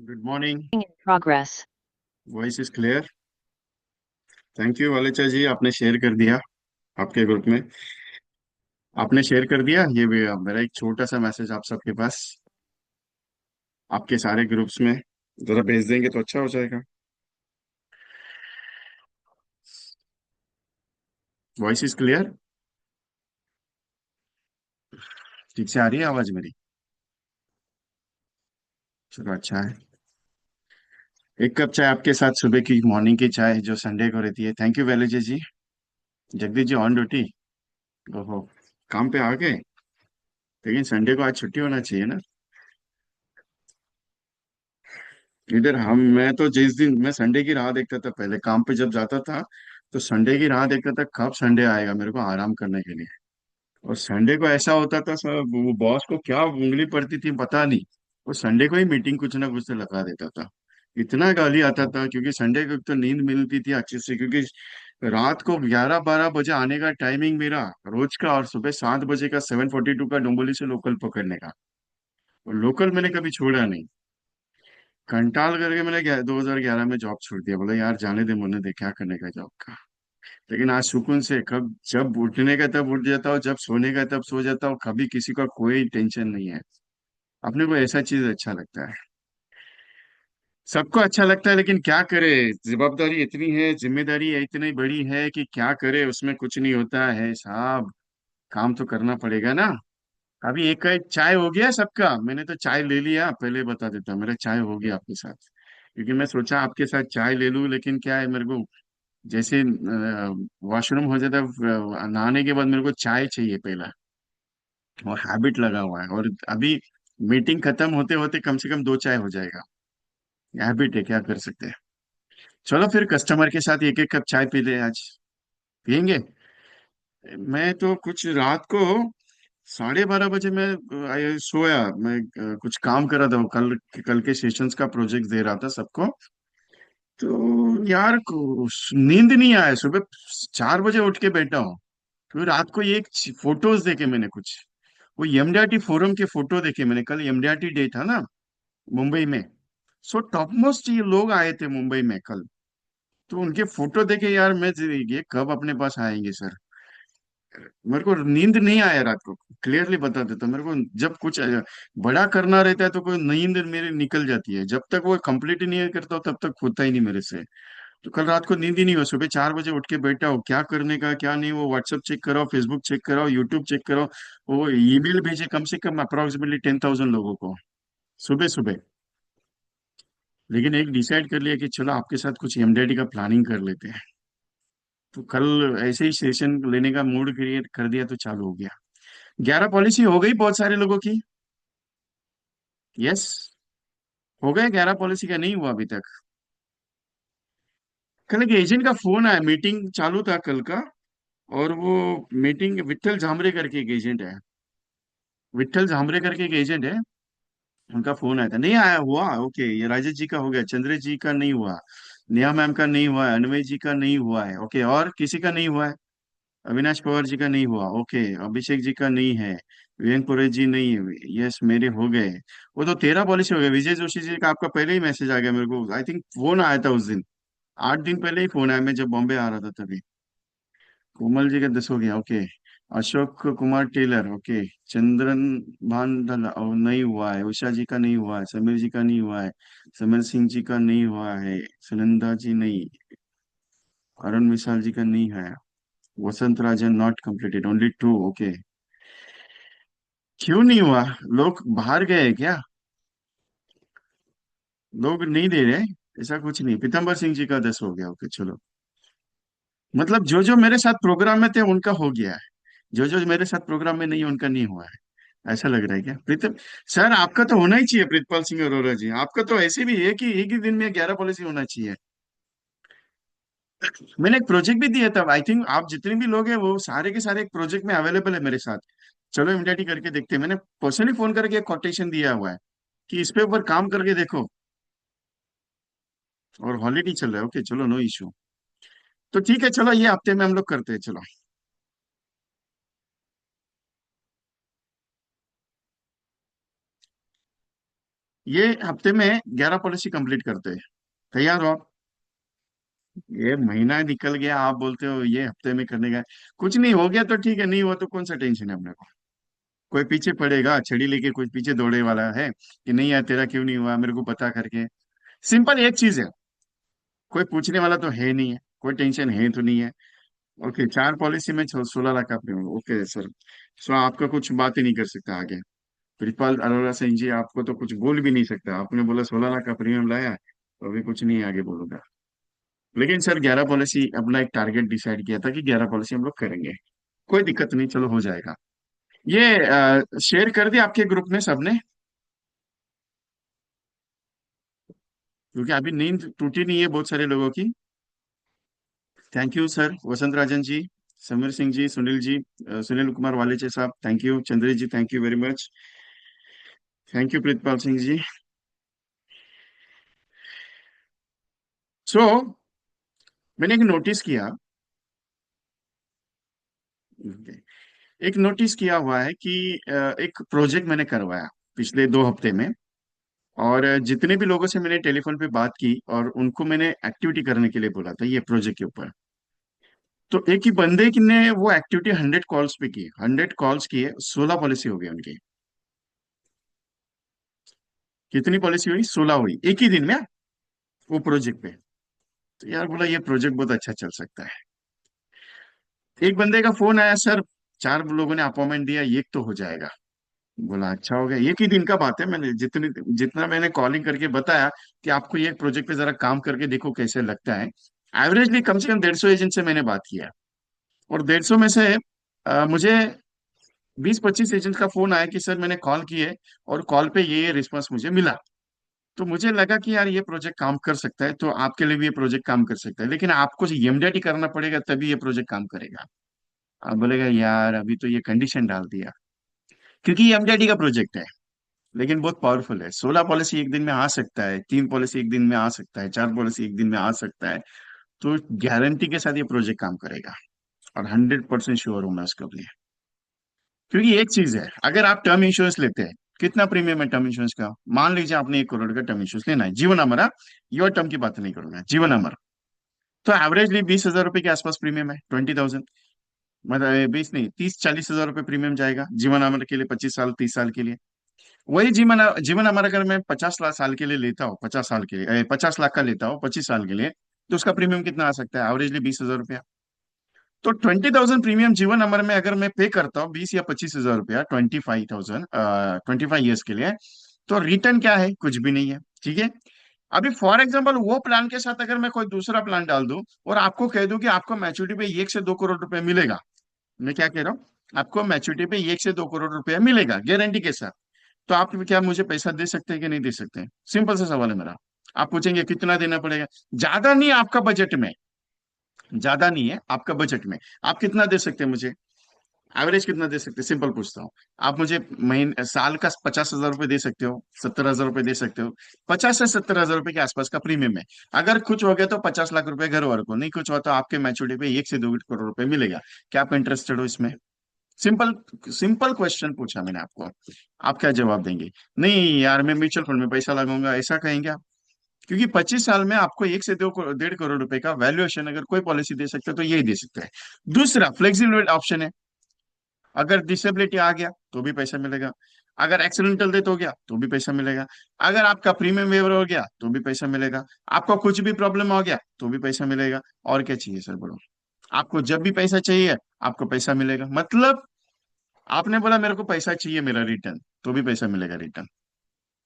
Good morning. In progress. Voice is clear. Thank you Walecha ji, आपने share कर दिया आपके ग्रुप में। आपने शेयर कर दिया ये भी मेरा एक छोटा सा मैसेज आप सबके पास, आपके सारे ग्रुप्स में जरा भेज देंगे तो अच्छा हो जाएगा। Voice is clear. ठीक से आ रही है आवाज मेरी? चलो अच्छा है। एक कप चाय आपके साथ, सुबह की मॉर्निंग की चाय जो संडे को रहती है। Thank you Valeja ji. Jagdish ji on duty. ओहो, काम पे आ गए। लेकिन संडे को आज छुट्टी होना चाहिए ना। इधर हम मैं तो जिस दिन मैं संडे की राह देखता था, पहले काम पे जब जाता था तो संडे की राह देखता था कब संडे आएगा मेरे को आराम करने के लिए। और संडे को ऐसा होता था सब, वो बॉस को क्या उंगली पड़ती थी पता नहीं। वो संडे को ही मीटिंग कुछ ना कुछ से लगा देता था। इतना गाली आता था क्योंकि संडे को एक तो नींद मिलती थी अच्छे से, क्योंकि रात को 11-12 बजे आने का टाइमिंग मेरा रोज का, और सुबह 7 बजे का 7:42 का डोंबोली से लोकल पकड़ने का। और लोकल मैंने कभी छोड़ा नहीं। कंटाल करके मैंने 2011 में जॉब छोड़ दिया, बोला यार जाने दे, मुन्ने दे क्या करने का जॉब का। लेकिन आज सुकून से कब जब उठने का तब उठ जाता हूँ, जब सोने का तब सो जाता हूँ, कभी किसी का कोई टेंशन नहीं है। अपने को ऐसा चीज अच्छा लगता है। सबको अच्छा लगता है लेकिन क्या करे, जवाबदारी इतनी है, जिम्मेदारी इतनी बड़ी है कि क्या करे, उसमें कुछ नहीं होता है साहब। काम तो करना पड़ेगा ना। अभी एक का एक चाय हो गया सबका, मैंने तो चाय ले लिया, पहले बता देता मेरा चाय हो गया आपके साथ। क्योंकि मैं सोचा आपके साथ चाय ले लूं, लेकिन क्या है मेरे को जैसे वॉशरूम हो जाता है, नहाने के बाद मेरे को चाय चाहिए पहला। और हैबिट लगा हुआ है, और अभी मीटिंग खत्म होते होते कम से कम 2 चाय हो जाएगा। हैबिट है, क्या कर सकते हैं। चलो फिर कस्टमर के साथ एक एक कप चाय पी ले आज। पियेंगे। मैं तो कुछ रात को 12:30 बजे मैं सोया। मैं कुछ काम कर रहा था, कल के सेशंस का प्रोजेक्ट दे रहा था सबको। तो यार नींद नहीं आया, सुबह 4 बजे उठ के बैठा हूँ। तो रात को ये एक फोटोज देखे मैंने कुछ, वो एमडीआरटी फोरम के फोटो देखे मैंने, कल एमडीआरटी डे था ना मुंबई में। सो टॉप मोस्ट ये लोग आए थे मुंबई में कल। तो उनके फोटो देखे यार, मैं ये कब अपने पास आएंगे सर। मेरे को नींद नहीं आया रात को। क्लियरली बता देता हूँ, मेरे को जब कुछ बड़ा करना रहता है तो कोई नींद मेरी निकल जाती है, जब तक वो कंप्लीट ही नहीं करता हूँ तब तक होता ही नहीं मेरे से। तो कल रात को नींद ही नहीं हुआ, सुबह 4 बजे उठ के बैठा हूँ, क्या करने का क्या नहीं, वो व्हाट्सअप चेक कराओ, फेसबुक चेक कराओ, यूट्यूब चेक कराओ। वो ईमेल भेजे कम से कम अप्रोक्सीमेटली 10,000 लोगों को सुबह सुबह। लेकिन एक डिसाइड कर लिया कि चलो आपके साथ कुछ एमडीआईटी का प्लानिंग कर लेते हैं। तो कल ऐसे ही सेशन लेने का मूड क्रिएट कर दिया तो चालू हो गया। 11 पॉलिसी हो गई बहुत सारे लोगों की। यस, हो गए। 11 पॉलिसी का नहीं हुआ अभी तक। कल एक एजेंट का फोन आया, मीटिंग चालू था कल का। और वो मीटिंग विट्ठल झामरे करके एक एजेंट है। विट्ठल झामरे करके एक एजेंट है। उनका फोन आया था, नहीं आया हुआ। ओके, ये राजेश जी का हो गया, चंद्र जी का नहीं हुआ, नेहा मैम का नहीं हुआ है, अनवय जी का नहीं हुआ है, ओके, और किसी का नहीं हुआ है? अविनाश पवार जी का नहीं हुआ, ओके, अभिषेक जी का नहीं है, वीरेंद्र पुरोहित जी नहीं है। यस, मेरे हो गए। वो तो 13 पॉलिसी हो गए। विजय जोशी जी का आपका पहले ही मैसेज आ गया मेरे को, आई थिंक फोन आया था उस दिन। 8 दिन पहले ही फोन आया, मैं जब बॉम्बे आ रहा था तभी। कोमल जी का 10 हो गया, okay. Ashok Kumar tailor, okay. Chandran Bhan नहीं हुआ है। उषा जी का नहीं हुआ है, समीर जी का नहीं हुआ है, समर सिंह जी का नहीं हुआ है, सुनंदा जी नहीं, अरुण विशाल जी का नहीं है, वसंत राजन नॉट कंप्लीटेड, ओनली 2, ओके। क्यों नहीं हुआ? लोग बाहर गए हैं क्या? लोग नहीं दे रहे? ऐसा कुछ नहीं। पीतम्बर सिंह जी का 10 हो गया, ओके चलो। मतलब जो जो मेरे साथ प्रोग्राम में थे उनका हो गया है, जो जो मेरे साथ प्रोग्राम में नहीं है उनका नहीं हुआ है। ऐसा लग रहा है क्या प्रीतम? सर आपका तो होना ही चाहिए, प्रीतपाल सिंह अरोरा जी, आपका तो ऐसे भी है कि एक ही दिन में 11 पॉलिसी होना चाहिए। मैंने एक प्रोजेक्ट भी दिया था, आई थिंक आप जितने भी लोग हैं वो सारे के सारे एक प्रोजेक्ट में अवेलेबल है मेरे साथ। चलो इमिडिएटली करके देखते हैं। मैंने पर्सनली फोन करके एक कोटेशन दिया हुआ है कि इस पे ऊपर काम करके देखो। और हॉलीडे चल रहा है, ओके चलो, नो इशू। तो ठीक है, चलो ये हफ्ते में हम लोग करते हैं, चलो। ये हफ्ते में 11 पॉलिसी कंप्लीट करते हैं। तैयार हो आप? ये महीना निकल गया, आप बोलते हो ये हफ्ते में करने का है। कुछ नहीं हो गया तो ठीक है, नहीं हुआ तो कौन सा टेंशन है अपने को। कोई पीछे पड़ेगा छड़ी लेके, कोई पीछे दौड़े वाला है कि नहीं यार तेरा क्यों नहीं हुआ, मेरे को पता करके। सिंपल एक चीज है, कोई पूछने वाला तो है नहीं है, कोई टेंशन है तो नहीं है। ओके, 4 पॉलिसी में 16 लाख का प्रीमियम, ओके सर। सो आपका कुछ बात ही नहीं कर सकता आगे। प्रियपाल अरोड़ा सिंह जी आपको तो कुछ बोल भी नहीं सकता, आपने बोला 16 लाख का प्रीमियम लाया तो अभी कुछ नहीं आगे बोलूंगा। लेकिन सर 11 पॉलिसी अपना एक टारगेट डिसाइड किया था कि 11 पॉलिसी हम लोग करेंगे। कोई दिक्कत नहीं, चलो हो जाएगा। ये शेयर कर दिया आपके ग्रुप में सबने? क्योंकि अभी नींद टूटी नहीं है बहुत सारे लोगों की। Thank you sir, Vasant Rajan ji, Sameer Singh ji, Sunil ji, Sunil Kumar Waleche sahab thank you, Chandra ji thank you very much. Thank you Pritpal Singh ji. So मैंने एक नोटिस किया, एक नोटिस किया हुआ है कि एक प्रोजेक्ट मैंने करवाया पिछले 2 हफ्ते में। और जितने भी लोगों से मैंने टेलीफोन पे बात की और उनको मैंने एक्टिविटी करने के लिए बोला था ये प्रोजेक्ट के ऊपर, तो एक ही बंदे की ने वो एक्टिविटी 100 कॉल्स पे की, 100 कॉल्स किए, 16 पॉलिसी हो गई उनकी। कितनी पॉलिसी हुई? 16 हुई एक ही दिन में, वो प्रोजेक्ट पे। तो यार बोला ये प्रोजेक्ट बहुत अच्छा चल सकता है। एक बंदे का फोन आया, सर 4 लोगों ने अपॉइंटमेंट दिया, ये तो हो जाएगा। बोला अच्छा हो गया, एक ही दिन का बात है। मैंने जितनी जितना मैंने कॉलिंग करके बताया कि आपको ये प्रोजेक्ट पे जरा काम करके देखो कैसे लगता है। एवरेजली कम से कम 150 एजेंट से मैंने बात किया, और 150 में से मुझे 20-25 एजेंट का फोन आया कि सर मैंने कॉल किए और कॉल पे ये रिस्पांस मुझे मिला। तो मुझे लगा कि यार ये प्रोजेक्ट काम कर सकता है, तो आपके लिए भी ये प्रोजेक्ट काम कर सकता है, लेकिन आपको एमडीटी करना पड़ेगा तभी ये प्रोजेक्ट काम करेगा। आप बोलेगा यार अभी तो ये कंडीशन डाल दिया, क्योंकि ये एमडीटी का प्रोजेक्ट है, लेकिन बहुत पावरफुल है। 16 पॉलिसी एक दिन में आ सकता है, 3 पॉलिसी एक दिन में आ सकता है, 4 पॉलिसी एक दिन में आ सकता है। तो गारंटी के साथ ये प्रोजेक्ट काम करेगा, और 100% श्योर हूं मैं उसके लिए। क्योंकि एक चीज है, अगर आप टर्म इंश्योरेंस लेते हैं, कितना प्रीमियम है टर्म इंश्योरेंस का? मान लीजिए आपने 1 करोड़ का टर्म इंश्योरेंस लेना है, जीवन अमर, योर टर्म की बात नहीं करूंगा, जीवन अमर। तो एवरेजली 20,000 रुपए के आसपास प्रीमियम है, 20,000। मतलब 20 नहीं, 30-40 हजार रुपए प्रीमियम जाएगा जीवन अमर के लिए, 25 साल 30 साल के लिए। वही जीवन जीवन अमर अगर मैं 50 साल के लिए लेता हूँ, 50 साल के लिए 50 लाख का लेता हूँ 25 साल के लिए, तो उसका प्रीमियम कितना आ सकता है? एवरेजली 20,000 रुपया। तो 20,000 प्रीमियम जीवन अमर में अगर मैं पे करता हूँ, 20 या 25 हजार रुपया, 25,000, 25 ईयर्स के लिए, तो रिटर्न क्या है? कुछ भी नहीं है। ठीक है। अभी फॉर एग्जाम्पल वो प्लान के साथ अगर मैं कोई दूसरा प्लान डाल दूं और आपको कह दूं कि आपको मैच्योरिटी पे 1 से 2 करोड़ रुपए मिलेगा, मैं क्या कह रहा हूँ, आपको मैच्योरिटी पे 1 से 2 करोड़ रुपया मिलेगा गारंटी के साथ, तो आप क्या मुझे पैसा दे सकते हैं कि नहीं दे सकते? सिंपल सा सवाल है मेरा। आप पूछेंगे कितना देना पड़ेगा? ज्यादा नहीं, आपका बजट में, ज्यादा नहीं है आपका बजट में, आप कितना दे सकते हैं मुझे? एवरेज कितना दे सकते हैं? सिंपल पूछता हूँ। आप मुझे महीने साल का 50,000 रुपये दे सकते हो, 70,000 रुपये दे सकते हो, 50 से 70 हजार रुपये के आसपास का प्रीमियम है। अगर कुछ हो गया तो 50 लाख रुपए घर वालों को, नहीं कुछ हुआ तो आपके मैच्योरिटी पे 1 से 2 करोड़ रुपए मिलेगा। क्या आप इंटरेस्टेड हो इसमें? सिंपल, सिंपल क्वेश्चन पूछा मैंने आपको, आप क्या जवाब देंगे? नहीं यार मैं म्यूचुअल फंड में पैसा लगाऊंगा, ऐसा कहेंगे आप? क्योंकि 25 साल में आपको 1 से 1.5 करोड़ रुपए का वैल्यूएशन अगर कोई पॉलिसी दे सकते हो तो यही दे सकता है। दूसरा फ्लेक्सिबल ऑप्शन है, अगर डिसेबिलिटी आ गया तो भी पैसा मिलेगा, अगर एक्सीडेंटल डेथ हो गया तो भी पैसा मिलेगा, अगर आपका प्रीमियम वेवर हो गया तो भी पैसा मिलेगा, आपको कुछ भी प्रॉब्लम हो गया तो भी पैसा मिलेगा। और क्या चाहिए सर बोलो? आपको जब भी पैसा चाहिए आपको पैसा मिलेगा, मतलब आपने बोला मेरे को पैसा चाहिए मेरा रिटर्न, तो भी पैसा मिलेगा रिटर्न।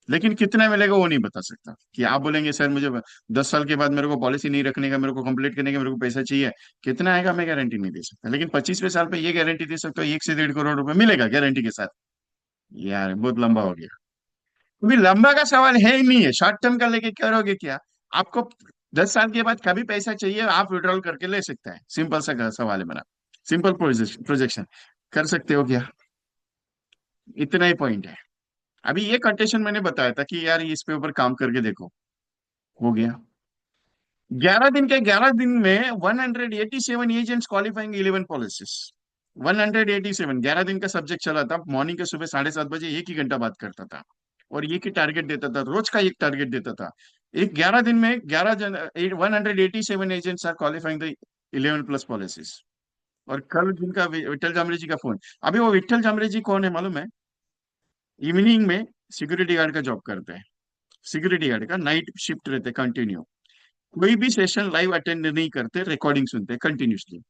लेकिन कितना मिलेगा वो नहीं बता सकता। कि आप बोलेंगे सर मुझे 10 साल के बाद मेरे को पॉलिसी नहीं रखने का, मेरे को कंप्लीट करने का, मेरे को पैसा चाहिए, कितना आएगा मैं गारंटी नहीं दे सकता। लेकिन 25वें साल पे ये गारंटी दे सकता हूँ 1 से 1.5 करोड़ रुपए मिलेगा गारंटी के साथ। यार बहुत लंबा हो गया। अभी लंबा का सवाल है ही नहीं है, शॉर्ट टर्म का लेके करोगे क्या? आपको 10 साल के बाद कभी पैसा चाहिए आप विड्रॉल करके ले सकते हैं, सिंपल सा सवाल है मेरा। सिंपल प्रोजेक्शन कर सकते हो क्या? इतना ही पॉइंट है। अभी ये कंडीशन मैंने बताया था कि यार इस पे ऊपर काम करके देखो, हो गया। 11 दिन के 11 दिन में 187 एजेंट्स क्वालिफाइंग 11 पॉलिसीज। 187, 11 दिन का सब्जेक्ट चला था, मॉर्निंग के सुबह 7:30 बजे एक ही घंटा बात करता था। और ये की टारगेट देता था, रोज का एक टारगेट देता था। एक 11 दिन में 187 agents are qualifying the 11+ policies. और कल जिनका विट्ठल जामरे जी का फोन, अभी वो विट्ठल जामरे जी कौन है मालूम है? इवनिंग में सिक्योरिटी गार्ड का जॉब करते हैं। सिक्योरिटी गार्ड का नाइट शिफ्ट रहते कंटिन्यू। कोई भी सेशन लाइव अटेंड नहीं करते, रिकॉर्डिंग सुनते कंटिन्यूसली।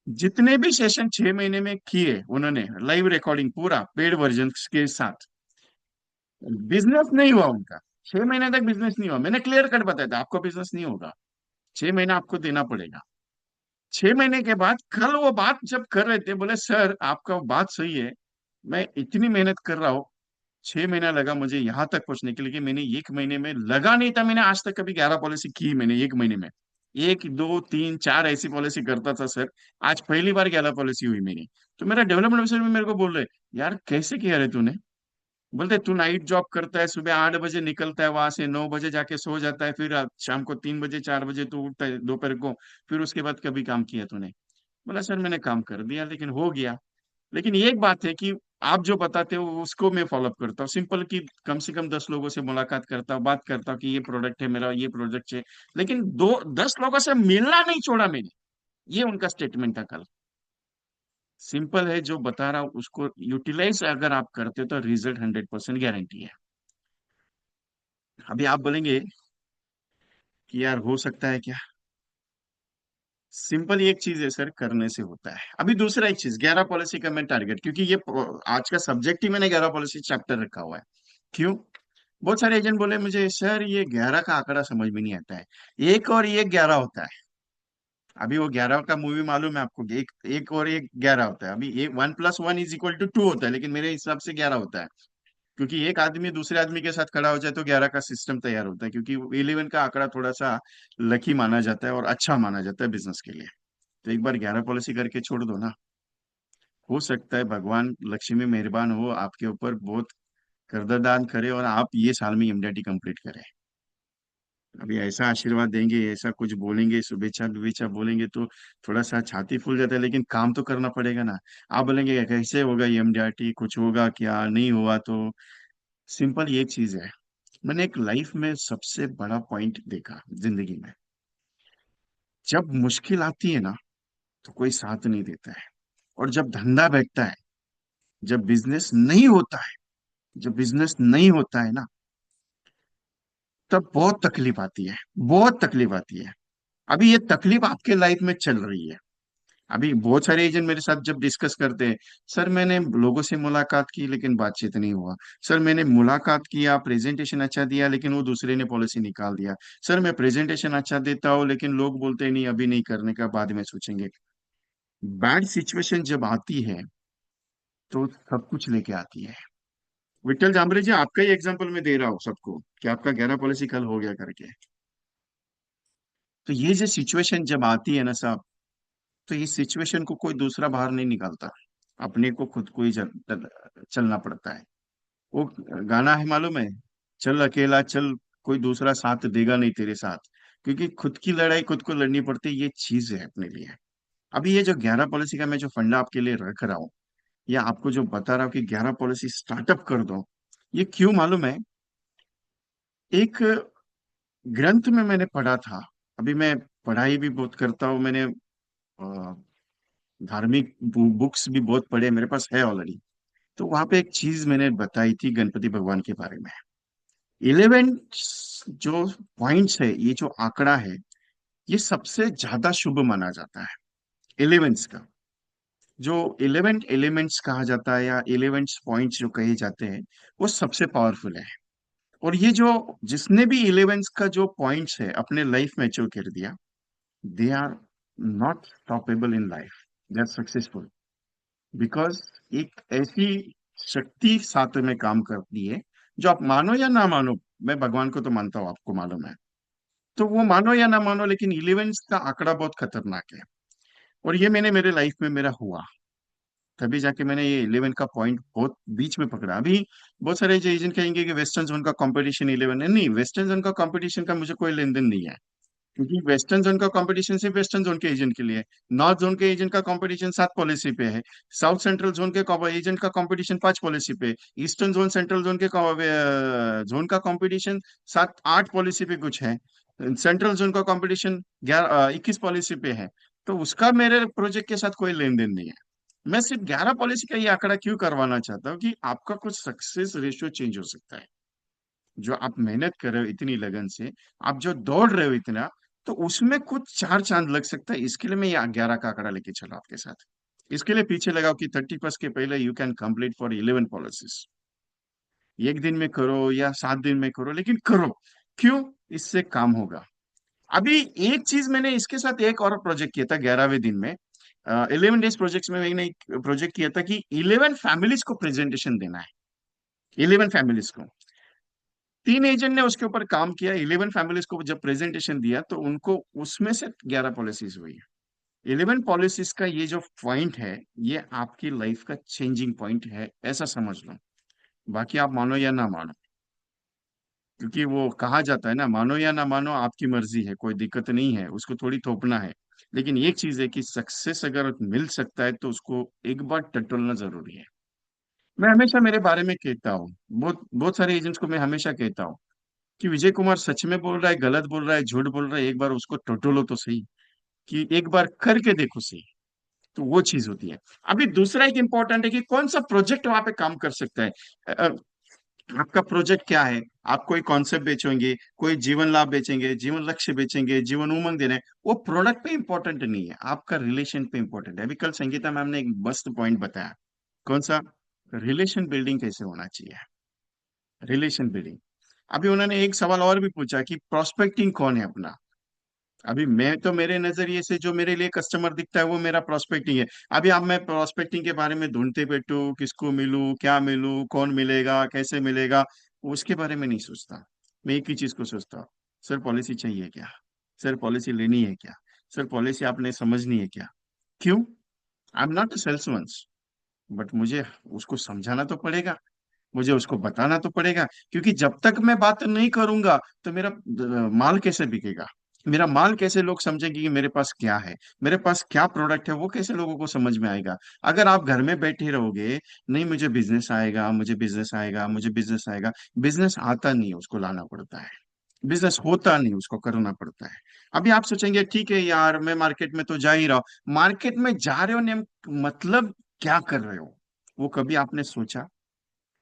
जितने भी सेशन 6 महीने में किए उन्होंने, लाइव रिकॉर्डिंग पूरा पेड वर्जन के साथ, बिजनेस नहीं हुआ उनका। 6 महीने तक बिजनेस नहीं हुआ। मैंने क्लियर कट बताया था, आपको बिजनेस नहीं होगा, 6 महीना आपको देना पड़ेगा। 6 महीने के बाद कल वो बात जब कर रहे थे, बोले सर आपका बात सही है, मैं इतनी मेहनत कर रहा हूँ, 6 महीना लगा मुझे यहाँ तक पहुंचने के लिए, कि मैंने एक महीने में लगा नहीं था। मैंने आज तक कभी 11 पॉलिसी की मैंने एक महीने में, एक दो तीन चार ऐसी पॉलिसी करता था सर। आज पहली बार 11 पॉलिसी हुई मेरी। तो मेरा डेवलपमेंट ऑफिसर भी मेरे को बोल रहे, यार कैसे किया रे तूने? बोलते तू नाइट जॉब करता है, सुबह 8 बजे निकलता है वहां से, 9 बजे जाके सो जाता है, फिर शाम को 3 बजे 4 बजे तू उठता है दोपहर को, फिर उसके बाद कभी काम किया तूने? बोला सर मैंने काम कर दिया, लेकिन हो गया। लेकिन ये एक बात है कि आप जो बताते हो उसको मैं फॉलोअप करता हूँ, सिंपल कि कम से कम 10 लोगों से मुलाकात करता हूँ, बात करता हूँ कि ये प्रोडक्ट है मेरा, ये प्रोडक्ट है। लेकिन 10 लोगों से मिलना नहीं छोड़ा मैंने। ये उनका स्टेटमेंट था कल। सिंपल है, जो बता रहा हूँ उसको यूटिलाइज अगर आप करते हो तो रिजल्ट 100% गारंटी है। अभी आप बोलेंगे कि यार हो सकता है क्या? सिंपल एक चीज है सर, करने से होता है। अभी दूसरा एक चीज, 11 पॉलिसी का मैं टारगेट, क्योंकि ये आज का सब्जेक्ट ही मैंने 11 पॉलिसी चैप्टर रखा हुआ है। क्यों? बहुत सारे एजेंट बोले मुझे सर ये 11 का आंकड़ा समझ में नहीं आता है, एक और एक 11 होता है। अभी वो 11 का मूवी मालूम है आपको? एक एक और एक 11 होता है। अभी एक 1+1=2 होता है, लेकिन मेरे हिसाब से 11 होता है। क्योंकि एक आदमी दूसरे आदमी के साथ खड़ा हो जाए तो 11 का सिस्टम तैयार होता है, क्योंकि 11 का आंकड़ा थोड़ा सा लकी माना जाता है और अच्छा माना जाता है बिजनेस के लिए। तो एक बार 11 पॉलिसी करके छोड़ दो ना। हो सकता है भगवान लक्ष्मी मेहरबान हो आपके ऊपर, बहुत कर्ददान करे और आप ये साल में एमडीआरटी कंप्लीट करें। अभी ऐसा आशीर्वाद देंगे, ऐसा कुछ बोलेंगे, शुभेच्छा शुभेच्छा बोलेंगे तो थोड़ा सा छाती फूल जाता है, लेकिन काम तो करना पड़ेगा ना। आप बोलेंगे कैसे होगा ये एमडीआरटी, कुछ होगा क्या, नहीं हुआ तो? सिंपल ये चीज है, मैंने एक लाइफ में सबसे बड़ा पॉइंट देखा जिंदगी में, जब मुश्किल आती है ना तो कोई साथ नहीं देता है। और जब धंधा बैठता है, जब बिजनेस नहीं होता है, जब बिजनेस नहीं होता है ना, तब बहुत तकलीफ आती है, बहुत तकलीफ आती है। अभी ये तकलीफ आपके लाइफ में चल रही है। अभी बहुत सारे एजेंट मेरे साथ जब डिस्कस करते हैं, सर मैंने लोगों से मुलाकात की लेकिन बातचीत नहीं हुआ। सर मैंने मुलाकात किया, प्रेजेंटेशन अच्छा दिया, लेकिन वो दूसरे ने पॉलिसी निकाल दिया। सर मैं प्रेजेंटेशन अच्छा देता हूँ लेकिन लोग बोलते हैं नहीं अभी नहीं करने का, बाद में सोचेंगे। बैड सिचुएशन जब आती है तो सब कुछ लेके आती है। विठल जामरे जी, आपका ही एग्जांपल मैं दे रहा हूँ सबको, कि आपका 11 पॉलिसी कल हो गया करके। तो ये जो सिचुएशन जब आती है ना साहब, तो इस सिचुएशन को कोई दूसरा बाहर नहीं निकालता, अपने को खुद को ही चलना पड़ता है। वो गाना है मालूम है, चल अकेला चल, कोई दूसरा साथ देगा नहीं तेरे साथ। क्योंकि खुद की लड़ाई खुद को लड़नी पड़ती है, ये चीज है अपने लिए। अभी ये जो 11 पॉलिसी का मैं जो फंडा आपके लिए रख रहा हूँ, या आपको जो बता रहा हूँ कि 11 पॉलिसी स्टार्टअप कर दो, ये क्यों मालूम है? एक ग्रंथ में मैंने पढ़ा था। अभी मैं पढ़ाई भी बहुत करता हूँ, मैंने धार्मिक बुक्स भी बहुत पढ़े, मेरे पास है ऑलरेडी। तो वहां पे एक चीज मैंने बताई थी गणपति भगवान के बारे में। 11 जो पॉइंट्स है, ये जो आंकड़ा है, ये सबसे ज्यादा शुभ माना जाता है। 11 का जो 11 एलिमेंट्स कहा जाता है, या 11 पॉइंट्स जो कहे जाते हैं, वो सबसे पावरफुल है। और ये जो जिसने भी 11 का जो पॉइंट्स है अपने लाइफ में अचीव कर दिया, they are not stoppable in life, they are successful. Because एक ऐसी शक्ति साथ में काम करती है, जो आप मानो या ना मानो, मैं भगवान को तो मानता हूँ आपको मालूम है, तो वो मानो या ना मानो, लेकिन 11 का आंकड़ा बहुत खतरनाक है। और ये मैंने मेरे लाइफ में मेरा हुआ, तभी जाके मैंने ये 11 का पॉइंट बहुत बीच में पकड़ा। अभी बहुत सारे एजेंट कहेंगे कि वेस्टर्न जोन का कंपटीशन 11 है, नहीं, वेस्टर्न जोन का कंपटीशन का मुझे कोई लेन देन नहीं है। क्योंकि वेस्टर्न जोन का कंपटीशन सिर्फ वेस्टर्न जोन के एजेंट के लिए है। नॉर्थ जोन के एजेंट का कंपटीशन 7 पॉलिसी पे है। साउथ सेंट्रल जोन के एजेंट का कंपटीशन 5 पॉलिसी पे है। ईस्टर्न जोन सेंट्रल जोन के जोन का कंपटीशन 7 8 पॉलिसी पे कुछ है। सेंट्रल जोन का कंपटीशन 11 21 पॉलिसी पे है। तो उसका मेरे प्रोजेक्ट के साथ कोई लेन देन नहीं है। मैं सिर्फ 11 पॉलिसी का ये आंकड़ा क्यों करवाना चाहता हूँ कि आपका कुछ सक्सेस रेशियो चेंज हो सकता है। जो आप मेहनत कर रहे हो इतनी लगन से, आप जो दौड़ रहे हो इतना, तो उसमें कुछ चार चांद लग सकता है। इसके लिए मैं ये 11 का आंकड़ा लेके चला आपके साथ। इसके लिए पीछे लगाओ कि 31 के पहले you can complete for 11 policies. एक दिन में करो या 7 दिन में करो, लेकिन करो। क्यों? इससे काम होगा। अभी एक चीज मैंने इसके साथ एक और प्रोजेक्ट किया था 11वें दिन में। 11 डेज प्रोजेक्ट में मैंने एक प्रोजेक्ट किया था कि 11 फैमिलीज को प्रेजेंटेशन देना है। 11 फैमिलीज को। 3 एजेंट ने उसके ऊपर काम किया। 11 फैमिलीज को जब प्रेजेंटेशन दिया तो उनको उसमें से 11 पॉलिसीज हुई। 11 पॉलिसीज का ये जो पॉइंट है, ये आपकी लाइफ का चेंजिंग पॉइंट है, ऐसा समझ लो। बाकी आप मानो या ना मानो, क्योंकि वो कहा जाता है ना, मानो या ना मानो आपकी मर्जी है, कोई दिक्कत नहीं है, उसको थोड़ी थोपना है। लेकिन एक चीज है कि सक्सेस अगर मिल सकता है तो उसको एक बार टटोलना जरूरी है। मैं हमेशा मेरे बारे में कहता हूँ, बहुत बहुत सारे एजेंट्स को मैं हमेशा कहता हूँ कि विजय कुमार सच में बोल रहा है, गलत बोल रहा है, झूठ बोल रहा है, एक बार उसको टटोलो तो सही, कि एक बार करके देखो सही। तो वो चीज होती है। अभी दूसरा एक इंपॉर्टेंट है कि कौन सा प्रोजेक्ट वहां पे काम कर सकता है। आपका प्रोजेक्ट क्या है? आप कोई कॉन्सेप्ट बेचेंगे, कोई जीवन लाभ बेचेंगे, जीवन लक्ष्य बेचेंगे, जीवन उमंग देना है, वो प्रोडक्ट पे इंपॉर्टेंट नहीं है, आपका रिलेशन पे इंपॉर्टेंट है। अभी कल संगीता मैम ने एक मस्त पॉइंट बताया। कौन सा? रिलेशन बिल्डिंग कैसे होना चाहिए। Relation building. अभी उन्होंने एक सवाल और भी पूछा कि प्रोस्पेक्टिंग कौन है अपना। अभी मैं तो मेरे नजरिए से जो मेरे लिए कस्टमर दिखता है वो मेरा प्रोस्पेक्टिंग है। अभी अब मैं प्रोस्पेक्टिंग के बारे में ढूंढते बैठूं, किसको मिलूं, क्या मिलूं, कौन मिलेगा, कैसे मिलेगा, उसके बारे में नहीं सोचता। मैं एक ही चीज को सोचता हूँ, सर पॉलिसी चाहिए क्या? सर पॉलिसी लेनी है क्या? सर पॉलिसी आपने समझनी है क्या? क्यों? आई am not a salesman, but मुझे उसको समझाना तो पड़ेगा, मुझे उसको बताना तो पड़ेगा। क्योंकि जब तक मैं बात नहीं करूंगा तो मेरा माल कैसे बिकेगा? मेरा माल कैसे लोग समझेंगे कि मेरे पास क्या है, मेरे पास क्या प्रोडक्ट है, वो कैसे लोगों को समझ में आएगा? अगर आप घर में बैठे रहोगे, नहीं मुझे बिजनेस आएगा, मुझे बिजनेस आएगा, मुझे बिजनेस आएगा, बिजनेस आता नहीं है, उसको लाना पड़ता है। बिजनेस होता नहीं, उसको करना पड़ता है। अभी आप सोचेंगे ठीक है यार, मैं मार्केट में तो जा ही रहा हूं। मार्केट में जा रहे हो ने मतलब क्या कर रहे हो? वो कभी आपने सोचा?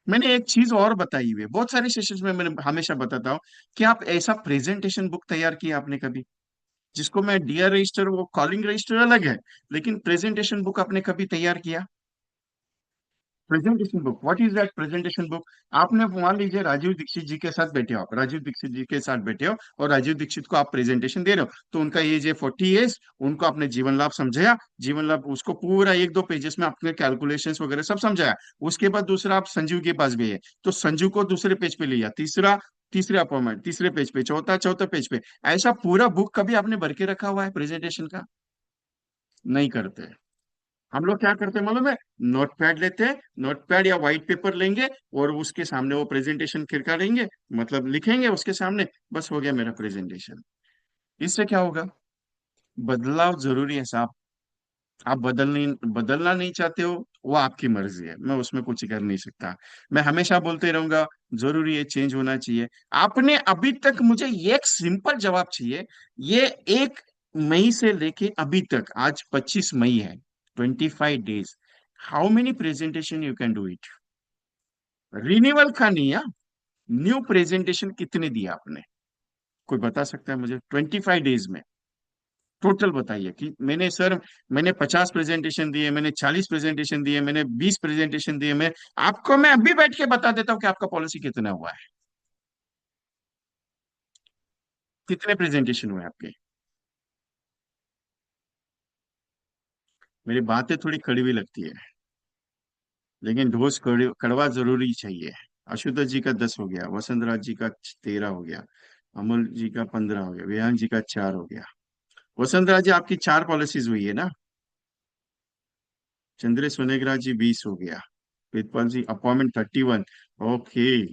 मैंने एक चीज और बताई हुई है, बहुत सारे सेशंस में मैंने हमेशा बताता हूँ कि आप ऐसा प्रेजेंटेशन बुक तैयार किया आपने कभी? जिसको मैं डीआर रजिस्टर, वो कॉलिंग रजिस्टर अलग है, लेकिन प्रेजेंटेशन बुक आपने कभी तैयार किया? Presentation book, what is that presentation book? आपने मान लीजिए राजीव दीक्षित जी के साथ बैठे हो, आप राजीव दीक्षित जी के साथ बैठे हो और राजीव दीक्षित को आप प्रेजेंटेशन दे रहे हो, तो उनका एज है 40 ईयर्स, उनको आपने जीवन लाभ समझाया, जीवन लाभ उसको पूरा 1 2 पेजेस में आपने कैलकुलेशंस वगैरह सब समझाया। उसके बाद दूसरा आप संजीव के पास गए, तो संजीव को दूसरे पेज पे लिया, तीसरा तीसरे अपॉइंटमेंट तीसरे पेज पे, चौथा चौथे पेज पे। ऐसा पूरा बुक कभी आपने भर के रखा हुआ है प्रेजेंटेशन का? नहीं करते। हम लोग क्या करते हैं मालूम है? नोटपैड लेते हैं, नोटपैड या व्हाइट पेपर लेंगे और उसके सामने वो प्रेजेंटेशन खिड़का लेंगे, मतलब लिखेंगे उसके सामने, बस हो गया मेरा प्रेजेंटेशन। इससे क्या होगा? बदलाव जरूरी है साहब। आप बदलना नहीं चाहते हो, वो आपकी मर्जी है, मैं उसमें कुछ कर नहीं सकता। मैं हमेशा बोलते रहूंगा, जरूरी है, चेंज होना चाहिए। आपने अभी तक मुझे ये एक सिंपल जवाब चाहिए। ये 1 मई से लेके अभी तक, आज 25 मई है, 25 days, how many presentation you can do it? Renewal का नहीं है, न्यू प्रेजेंटेशन कितने दिया आपने? कोई बता सकता है मुझे? 25 डेज में टोटल बताइए कि मैंने सर, मैंने 50 प्रेजेंटेशन दिए, मैंने 40 प्रेजेंटेशन दिए, मैंने 20 प्रेजेंटेशन दिए। मैं आपको मैं अभी बैठ के बता देता हूँ कि आपका पॉलिसी कितना हुआ है। कितने प्रेजेंटेशन हुए आपके? मेरी बातें थोड़ी कड़वी लगती है, लेकिन ढोस कड़वा जरूरी चाहिए। आशुतोष जी का 10 हो गया, वसंत राज जी का 13 हो गया, अमल जी का 15 हो गया, वेदांत जी का 4 हो गया। वसंत राज जी आपकी 4 पॉलिसीज हुई है ना? चंद्र सोनेग्रा जी 20 हो गया। वेदपाल जी अपॉइंटमेंट 31। ओके।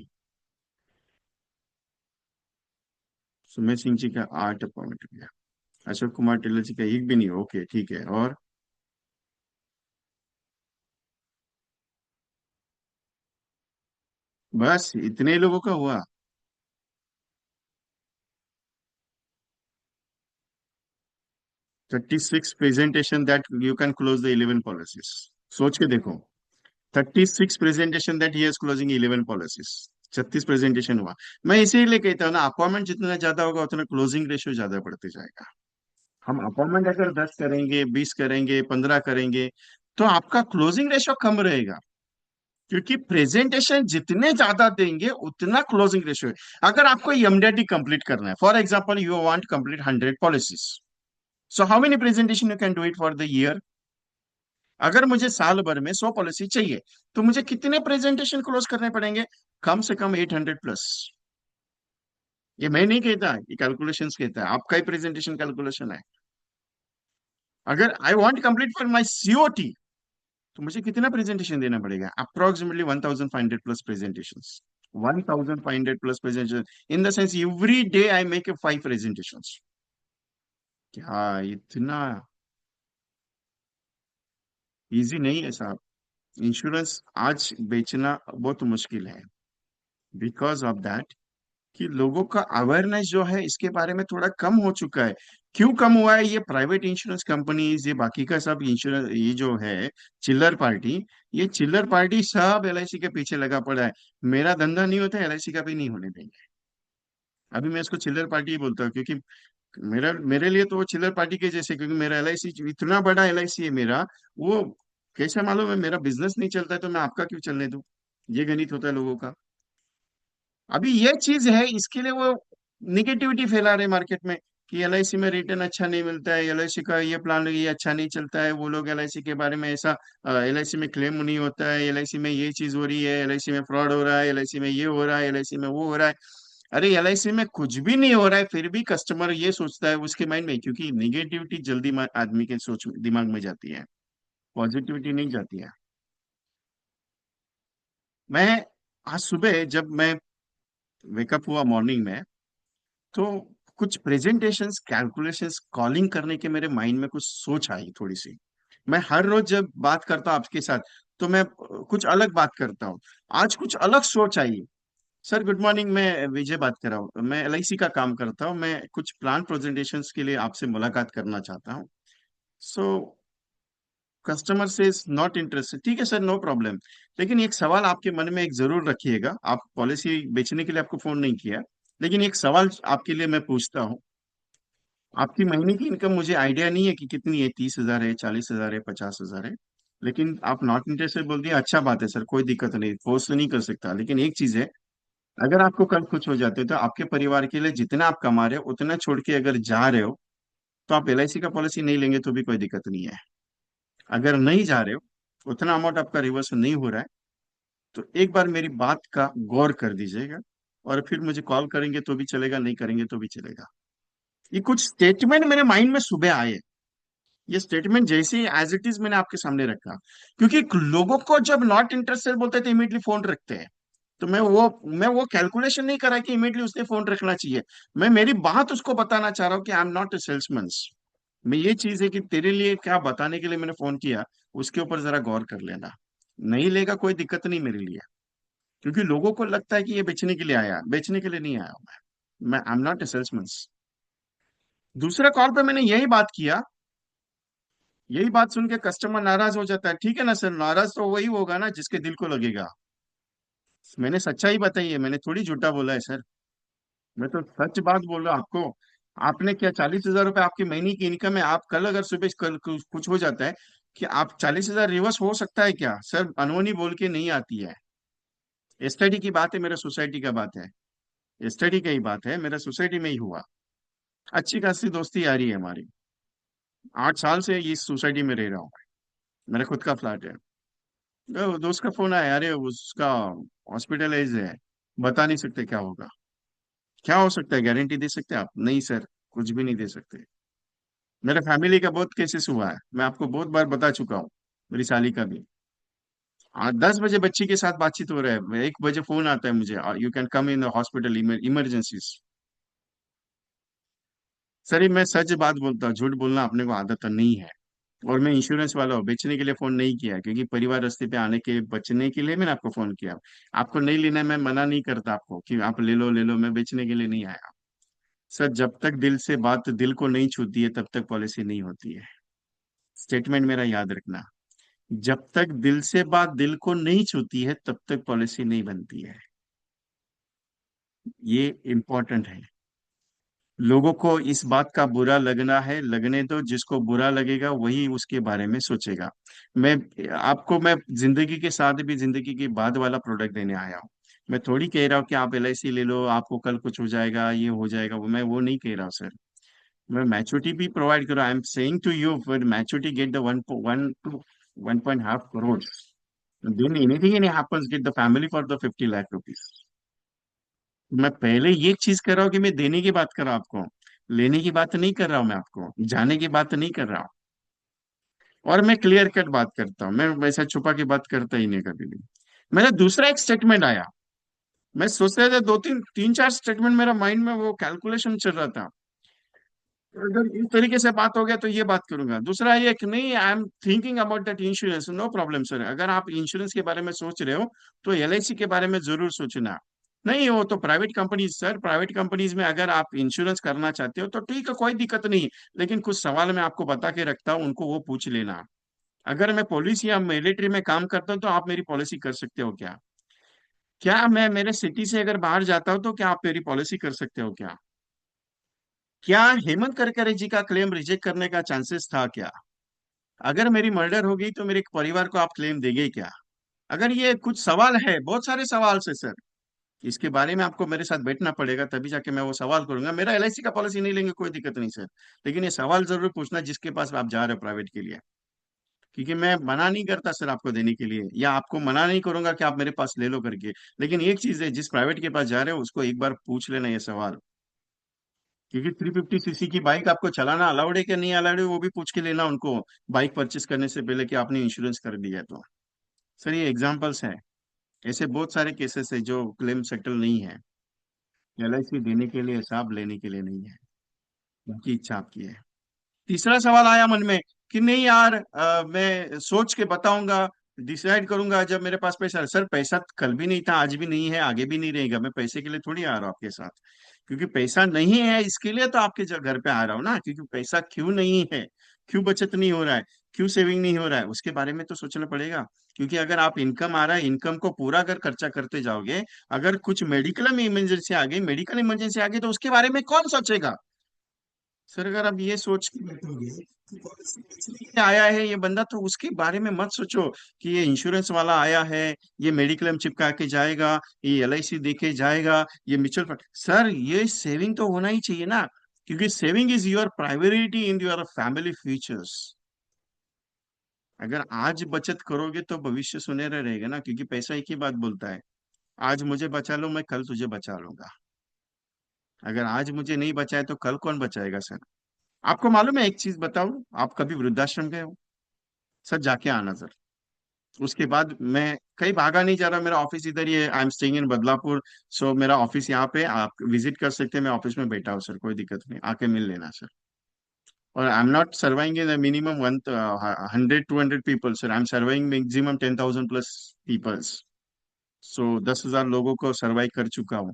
सुमित सिंह जी का 8 पॉइंट गया। अशोक कुमार टिल्लर जी का एक भी नहीं, ओके ठीक है। और बस इतने लोगों का हुआ। 36 presentation that you can close the 11 policies. सोच के देखो। 36 presentation that he is closing 11 policies. 36 presentation हुआ। मैं इसीलिए कहता हूँ ना, अपॉइंटमेंट जितना ज्यादा होगा उतना क्लोजिंग रेशियो ज्यादा बढ़ते जाएगा। हम अपॉइंटमेंट अगर 10 करेंगे, 20 करेंगे, 15 करेंगे, तो आपका क्लोजिंग रेशियो कम रहेगा। क्योंकि प्रेजेंटेशन जितने ज्यादा देंगे उतना क्लोजिंग रेशियो है। अगर आपको एमडेटी कंप्लीट करना है, for example you want complete 100 policies, so how many presentation you can do it for the year. अगर मुझे साल भर में 100 पॉलिसी चाहिए, तो मुझे कितने प्रेजेंटेशन क्लोज करने पड़ेंगे? कम से कम 800 प्लस। ये मैं नहीं कहता, ये कैलकुलेशंस कहता है, आपका ही प्रेजेंटेशन कैलकुलेशन है। अगर I want complete for my COT, तो मुझे कितना प्रेजेंटेशन देना पड़ेगा? Approximately 1500 plus presentation. 1500 plus presentation in the sense every day I make 5 presentation. क्या इतना इजी नहीं है साहब। इंश्योरेंस आज बेचना बहुत मुश्किल है। बिकॉज ऑफ दैट, कि लोगों का अवेयरनेस जो है इसके बारे में थोड़ा कम हो चुका है। क्यों कम हुआ है? ये प्राइवेट इंश्योरेंस कंपनीज, ये बाकी का सब इंश्योरेंस, ये जो है चिल्लर पार्टी, ये चिल्लर पार्टी सब एलआईसी के पीछे लगा पड़ा है। मेरा धंधा नहीं होता, एलआईसी का भी नहीं होने देंगे। अभी मैं इसको चिल्लर पार्टी ही बोलता हूँ, क्योंकि मेरे लिए तो वो चिल्लर पार्टी के जैसे, क्योंकि मेरा एलआईसी इतना बड़ा एलआईसी है मेरा। वो कैसे मालूम है? मेरा बिजनेस नहीं चलता है तो मैं आपका क्यों चलने दूं? ये गणित होता है लोगों का। अभी ये चीज है, इसके लिए वो निगेटिविटी फैला रहे मार्केट में, कि एलआईसी में रिटर्न अच्छा नहीं मिलता है, एलआईसी का ये प्लान ये अच्छा नहीं चलता है, वो लोग एलआईसी के बारे में ऐसा, एलआईसी में क्लेम नहीं होता है, एलआईसी में ये चीज हो रही है, एलआईसी में फ्रॉड हो रहा है, एलआईसी में ये हो रहा है, एलआईसी में वो हो रहा है। अरे एलआईसी में कुछ भी नहीं हो रहा है, फिर भी कस्टमर ये सोचता है उसके माइंड में, क्योंकि निगेटिविटी जल्दी आदमी के सोच दिमाग में जाती है, पॉजिटिविटी नहीं जाती है। मैं आज सुबह जब मैं वेकअप हुआ मॉर्निंग में, तो कुछ प्रेजेंटेशंस, कैलकुलेशंस, कॉलिंग करने के मेरे माइंड में कुछ सोच आई थोड़ी सी। मैं हर रोज जब बात करता हूँ आपके साथ, तो मैं कुछ अलग बात करता हूँ। आज कुछ अलग सोच आई। सर गुड मॉर्निंग, मैं विजय बात कर रहा हूँ, मैं एलआईसी का काम करता हूँ, मैं कुछ प्लान प्रेजेंटेशंस के लिए आपसे मुलाकात करना चाहता हूँ। सो कस्टमर से इज नॉट इंटरेस्टेड, ठीक है सर, नो प्रॉब्लम। लेकिन एक सवाल आपके मन में एक जरूर रखिएगा, आप पॉलिसी बेचने के लिए आपको फोन नहीं किया, लेकिन एक सवाल आपके लिए मैं पूछता हूँ। आपकी महीने की इनकम मुझे आइडिया नहीं है कि कितनी है, 30,000 है, 40,000 है, 50,000 है। लेकिन आप नॉट इंटरेस्टेड बोल दिया, अच्छा बात है सर, कोई दिक्कत नहीं, फोर्स तो नहीं कर सकता, लेकिन एक चीज है, अगर आपको कल कुछ हो जाते तो आपके परिवार के लिए जितना आप कमा रहे हो उतना छोड़ के अगर जा रहे हो, तो आप एलआईसी का पॉलिसी नहीं लेंगे तो भी कोई दिक्कत नहीं है। अगर नहीं जा रहे हो, उतना अमाउंट आपका रिवर्स नहीं हो रहा है, तो एक बार मेरी बात का गौर कर दीजिएगा, और फिर मुझे कॉल करेंगे तो भी चलेगा, नहीं करेंगे तो भी चलेगा। ये कुछ स्टेटमेंट मेरे माइंड में सुबह आए। ये स्टेटमेंट जैसे ही एज इट इज मैंने आपके सामने रखा, क्योंकि लोगों को जब नॉट इंटरेस्टेड बोलते हैं तो इमीडिएटली फोन रखते हैं। तो मैं वो कैलकुलेशन नहीं करा कि इमीडिएटली उसने फोन रखना चाहिए। मैं मेरी बात उसको बताना चाह रहा हूँ कि आई एम नॉट ए सेल्समैन। मैं ये चीज है कि तेरे लिए क्या बताने के लिए मैंने फोन किया, उसके ऊपर जरा गौर कर लेना। नहीं लेगा कोई दिक्कत नहीं मेरे लिए, क्योंकि लोगों को लगता है कि ये बेचने के लिए आया, बेचने के लिए नहीं आया हूं मैं आई एम नॉट ए सेल्समैन। दूसरे कॉल पे मैंने यही बात किया। यही बात सुन के कस्टमर नाराज हो जाता है, ठीक है ना सर, नाराज तो वही होगा ना जिसके दिल को लगेगा। मैंने सच्चाई बताई है, मैंने थोड़ी झूठा बोला है सर। मैं तो सच बात बोल रहा हूँ आपको। आपने क्या, 40,000 रुपये आपकी महीने की इनकम है, आप कल अगर सुबह कल कुछ हो जाता है, कि आप 40,000 रिवर्स हो सकता है क्या सर? अनहोनी बोल के नहीं आती है। स्टडी की बात है, मेरा सोसाइटी का बात है, स्टडी का ही बात है, मेरा सोसाइटी में ही हुआ। अच्छी खासी दोस्ती आ रही है हमारी। 8 साल से इस सोसाइटी में रह रहा हूँ। मेरा खुद का फ्लैट है। दोस्त का फोन आया, अरे उसका हॉस्पिटलाइज है, बता नहीं सकते क्या होगा। क्या हो सकता है, गारंटी दे सकते हैं आप? नहीं सर, कुछ भी नहीं दे सकते। मेरे फैमिली का बहुत केसेस हुआ है, मैं आपको बहुत बार बता चुका हूँ, मेरी साली का भी। 10 बजे बच्ची के साथ बातचीत हो रहा है, 1 बजे फोन आता है मुझे, you can come in the hospital emergencies. Sir ये मैं सच बात बोलता हूँ, झूठ बोलना अपने को आदत नहीं है। और मैं इंश्योरेंस वाला हूँ, बेचने के लिए फोन नहीं किया, क्योंकि परिवार रास्ते पे आने के बचने के लिए मैंने आपको फोन किया। आपको नहीं लेना है, मैं मना नहीं करता आपको कि आप ले लो ले लो, मैं बेचने के लिए नहीं आया। सर जब तक दिल से बात दिल को नहीं छूती है तब तक पॉलिसी नहीं होती है। स्टेटमेंट मेरा याद रखना। जब तक दिल से बात दिल को नहीं छूती है तब तक पॉलिसी नहीं बनती है। ये इम्पोर्टेंट है। लोगों को इस बात का बुरा लगना है, लगने दो, जिसको बुरा लगेगा वही उसके बारे में सोचेगा। मैं आपको मैं जिंदगी के साथ भी जिंदगी के बाद वाला प्रोडक्ट देने आया हूँ। मैं थोड़ी कह रहा हूँ कि आप एलआईसी ले लो, आपको कल कुछ हो जाएगा, ये हो जाएगा, वो मैं वो नहीं कह रहा हूँ सर। मैं मैच्योरिटी भी प्रोवाइड करूँ। I am saying to you for maturity get the 1.5 crore, then anything and happens get the family for the 50 lakh rupees. मैं पहले ये चीज कर रहा हूँ कि मैं देने की बात कर रहा हूँ आपको, लेने की बात नहीं कर रहा हूँ मैं आपको, जाने की बात नहीं कर रहा हूँ। और मैं क्लियर कट बात करता हूँ, मैं वैसा छुपा के बात करता ही नहीं कभी भी। मेरा दूसरा एक स्टेटमेंट आया, मैं सोच रहा था, दो तीन तीन चार स्टेटमेंट मेरा माइंड में वो कैलकुलेशन चल रहा था। अगर इस तरीके से बात हो गया तो ये बात करूंगा। दूसरा ये कि नहीं, I am thinking about that insurance, no problem sir. अगर आप इंश्योरेंस के बारे में सोच रहे हो तो एलआईसी के बारे में जरूर सोचना। नहीं, वो तो private companies sir, private companies में अगर आप इंश्योरेंस करना चाहते हो तो ठीक है, कोई दिक्कत नहीं। लेकिन कुछ सवाल मैं आपको बता के रखता हूँ, उनको वो पूछ लेना। अगर मैं पुलिस या मिलिट्री में काम करता हूँ तो आप मेरी पॉलिसी कर सकते हो क्या? क्या मैं मेरे सिटी से अगर बाहर जाता हूँ तो क्या आप मेरी पॉलिसी कर सकते हो क्या? क्या हेमंत करकरे जी का क्लेम रिजेक्ट करने का चांसेस था क्या? अगर मेरी मर्डर हो गई तो मेरे परिवार को आप क्लेम देंगे क्या? अगर ये कुछ सवाल है, बहुत सारे सवाल से सर, इसके बारे में आपको मेरे साथ बैठना पड़ेगा, तभी जाके मैं वो सवाल करूंगा। मेरा एलआईसी का पॉलिसी नहीं लेंगे कोई दिक्कत नहीं सर, लेकिन ये सवाल जरूर पूछना जिसके पास आप जा रहे हो प्राइवेट के लिए। क्योंकि मैं मना नहीं करता सर आपको देने के लिए, या आपको मना नहीं करूंगा कि आप मेरे पास ले लो करके। लेकिन एक चीज है, जिस प्राइवेट के पास जा रहे हो उसको एक बार पूछ लेना ये सवाल। क्योंकि 350 सीसी की बाइक आपको चलाना अलाउड है क्या नहीं अलाउड है, वो भी पूछ के लेना उनको, बाइक परचेस करने से पहले, कि आपने इंश्योरेंस कर दिया है तो। सर ये एग्जांपल्स हैं, ऐसे बहुत सारे केसेस है जो क्लेम सेटल नहीं है। एलआईसी देने के लिए, हिसाब लेने के लिए नहीं है, उनकी इच्छा आपकी है। तीसरा सवाल आया मन में कि नहीं यार, मैं सोच के बताऊंगा, डिसाइड करूंगा जब मेरे पास पैसा है। सर पैसा कल भी नहीं था, आज भी नहीं है, आगे भी नहीं रहेगा। मैं पैसे के लिए थोड़ी आ रहा हूँ आपके साथ। क्योंकि पैसा नहीं है इसके लिए तो आपके घर पे आ रहा हूँ ना। क्योंकि पैसा क्यों नहीं है, क्यों बचत नहीं हो रहा है, क्यों सेविंग नहीं हो रहा है, उसके बारे में तो सोचना पड़ेगा। क्योंकि अगर आप इनकम आ रहा है, इनकम को पूरा अगर खर्चा करते जाओगे, अगर कुछ मेडिकल में इमरजेंसी आ गई, मेडिकल इमरजेंसी आ गई, तो उसके बारे में कौन सोचेगा? सर अगर आप ये सोच के बैठोगे कि पॉलिसी बेचने के लिए आया है ये बंदा, तो उसके बारे में मत सोचो कि ये इंश्योरेंस वाला आया है, ये मेडिक्लेम चिपका के जाएगा, ये एलआईसी दे के जाएगा, ये म्यूचुअल फंड। सर ये सेविंग तो होना ही चाहिए ना, क्योंकि saving is your priority in your family futures. अगर आज बचत करोगे तो भविष्य सुनहरा रहेगा ना। क्योंकि पैसा एक ही बात बोलता है, आज मुझे बचा लो, मैं कल तुझे बचा लूंगा। अगर आज मुझे नहीं बचाए तो कल कौन बचाएगा सर? आपको मालूम है, एक चीज बताऊं, आप कभी वृद्धाश्रम गए हो? सर जाके आना सर। उसके बाद मैं कहीं भागा नहीं जा रहा, मेरा ऑफिस इधर ही है, I am staying in Badlapur. So मेरा ऑफिस यहाँ पे, आप विजिट कर सकते हैं, मैं ऑफिस में बैठा हूँ सर, कोई दिक्कत नहीं, आके मिल लेना सर। और I am not serving in minimum 100-200 people sir, I am serving maximum 10,000+ peoples. So 10,000 लोगों को सर्वाइव कर चुका हूँ।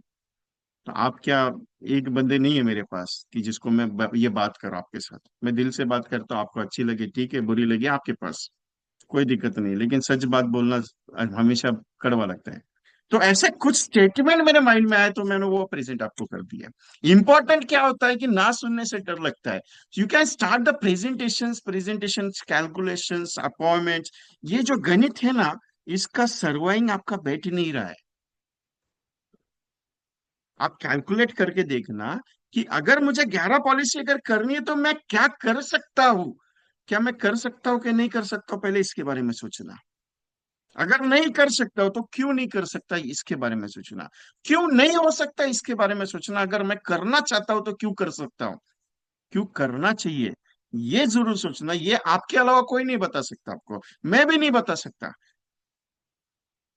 तो आप क्या, एक बंदे नहीं है मेरे पास कि जिसको मैं ये बात करूं आपके साथ। मैं दिल से बात करता हूँ, आपको अच्छी लगे ठीक है, बुरी लगे आपके पास, कोई दिक्कत नहीं, लेकिन सच बात बोलना हमेशा कड़वा लगता है। तो ऐसे कुछ स्टेटमेंट मेरे माइंड में आए तो मैंने वो प्रेजेंट आपको कर दिया। इंपॉर्टेंट क्या होता है कि ना सुनने से डर लगता है। You can start the presentation calculation appointment, ये जो गणित है ना, इसका सर्वाइंग आपका बैठ नहीं रहा है। आप कैलकुलेट करके देखना कि अगर मुझे 11 पॉलिसी अगर करनी है तो मैं क्या कर सकता हूं, क्या मैं कर सकता हूं कि नहीं कर सकता हूं, पहले इसके बारे में सोचना। अगर नहीं कर सकता हो तो क्यों नहीं कर सकता इसके बारे में सोचना। क्यों नहीं हो सकता इसके बारे में सोचना। अगर मैं करना चाहता हूं तो क्यों कर सकता हूं, क्यों करना चाहिए, ये जरूर सोचना। ये आपके अलावा कोई नहीं बता सकता आपको, मैं भी नहीं बता सकता।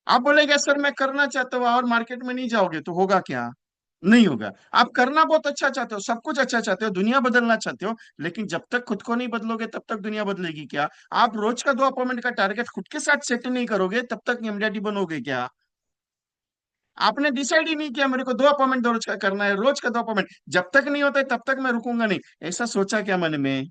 आप बोलेंगे सर मैं करना चाहता हूँ और मार्केट में नहीं जाओगे तो होगा क्या? नहीं होगा। आप करना बहुत अच्छा चाहते हो, सब कुछ अच्छा चाहते हो, दुनिया बदलना चाहते हो, लेकिन जब तक खुद को नहीं बदलोगे तब तक दुनिया बदलेगी क्या? आप रोज का 2 अपॉइंटमेंट का टारगेट खुद के साथ सेट नहीं करोगे तब तक एमडीआरटी बनोगे क्या? आपने डिसाइड ही नहीं किया मेरे को 2 अपॉइंटमेंट रोज का करना है, रोज का 2 अपॉइंटमेंट, जब तक नहीं होता है तब तक मैं रुकूंगा नहीं। ऐसा सोचा क्या मन में?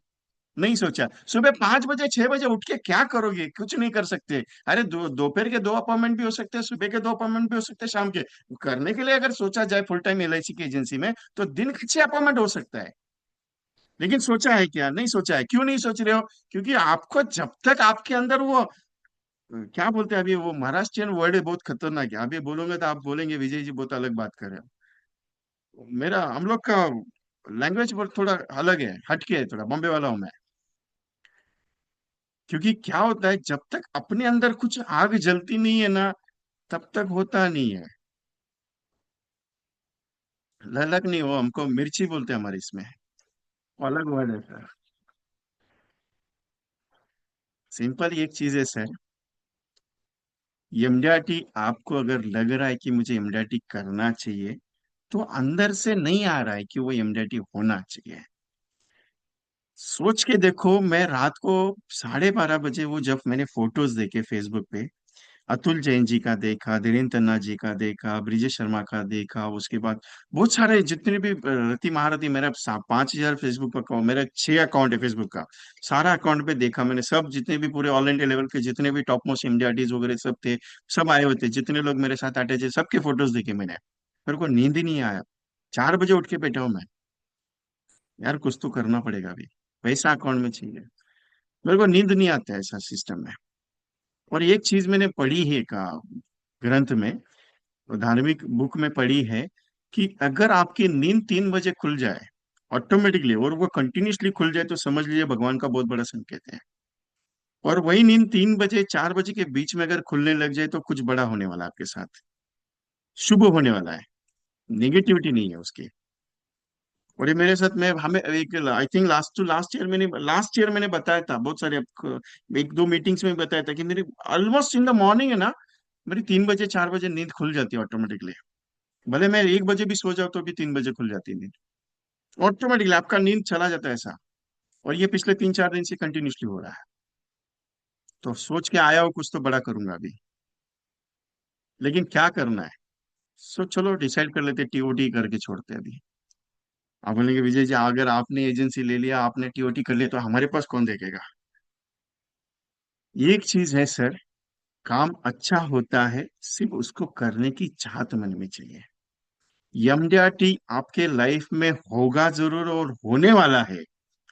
नहीं सोचा। सुबह 5 बजे 6 बजे उठ के क्या करोगे? कुछ नहीं कर सकते। अरे दोपहर के 2 अपॉइंटमेंट भी हो सकते हैं, सुबह के 2 अपॉइंटमेंट भी हो सकते हैं, शाम के। करने के लिए अगर सोचा जाए फुल टाइम एलआईसी की एजेंसी में तो दिन के 6 अपॉइंटमेंट हो सकता है। लेकिन सोचा है क्या? नहीं सोचा है। क्यों नहीं सोच रहे हो? क्योंकि आपको जब तक आपके अंदर वो क्या बोलते हैं, अभी वो महाराष्ट्रियन वर्ड है बहुत खतरनाक है, अभी बोलूंगा तो आप बोलेंगे विजय जी बहुत अलग बात कर रहे हो। मेरा हम लोग का लैंग्वेज थोड़ा अलग है, हटके है, थोड़ा बॉम्बे वाला हूँ मैं। क्योंकि क्या होता है, जब तक अपने अंदर कुछ आग जलती नहीं है ना, तब तक होता नहीं है। ललक नहीं हो, हमको मिर्ची बोलते हैं हमारे इसमें। अलग वर्ड है सर। सिंपल एक चीज है सर। एमडीआरटी आपको अगर लग रहा है कि मुझे एमडीआरटी करना चाहिए, तो अंदर से नहीं आ रहा है कि वो एमडीआरटी होना चाहिए। सोच के देखो, मैं रात को 12:30 बजे वो जब मैंने फोटोज देखे फेसबुक पे, अतुल जैन जी का देखा, धीरेन्द्र तन्ना जी का देखा, ब्रिजेश शर्मा का देखा, उसके बाद बहुत सारे जितने भी रति महारथी, मेरा 5,000 फेसबुक का अकाउंट, मेरा 6 अकाउंट है फेसबुक का। सारा अकाउंट पे देखा मैंने, सब जितने भी पूरे ऑल इंडिया लेवल के जितने भी टॉप मोस्ट इंडियाटीज वगैरह सब थे, सब आए हुए थे, जितने लोग मेरे साथ आते थे सबके फोटोज देखे मैंने। मेरे को नींद ही नहीं आया। 4 बजे उठ के बैठा हूँ मैं। यार कुछ तो करना पड़ेगा अभी, पैसा अकाउंट में चाहिए। मेरे को नींद नहीं आता है ऐसा सिस्टम में। और एक चीज मैंने पढ़ी है का ग्रंथ में, धार्मिक बुक में पढ़ी है, कि अगर आपकी नींद 3 बजे खुल जाए ऑटोमेटिकली, और वो कंटिन्यूसली खुल जाए, तो समझ लीजिए भगवान का बहुत बड़ा संकेत है। और वही नींद 3 बजे 4 बजे के बीच में अगर खुलने लग जाए, तो कुछ बड़ा होने वाला है आपके साथ, शुभ होने वाला है, नेगेटिविटी नहीं है उसकी। और ये मेरे साथ में, हमें एक आई थिंक लास्ट ईयर मैंने बताया था बहुत सारे, एक दो मीटिंग्स में बताया था कि मेरी ऑलमोस्ट इन द मॉर्निंग है ना, मेरी 3 बजे 4 बजे नींद खुल जाती है ऑटोमेटिकली। भले मैं 1 बजे भी सो जाऊं तो भी 3 बजे खुल जाती है नींद ऑटोमेटिकली, आपका नींद चला जाता है ऐसा। और ये पिछले 3 4 दिन से कंटिन्यूसली हो रहा है। तो सोच के आया हूँ कुछ तो बड़ा करूंगा अभी। लेकिन क्या करना है? सो चलो डिसाइड कर लेते, टीओटी करके छोड़ते हैं अभी। आप बोलेंगे विजय जी अगर आपने एजेंसी ले लिया, आपने टीओटी कर लिया, तो हमारे पास कौन देखेगा? एक चीज है सर, काम अच्छा होता है सिर्फ उसको करने की चाहत मन में चाहिए। एमडीआरटी आपके लाइफ में होगा जरूर और होने वाला है,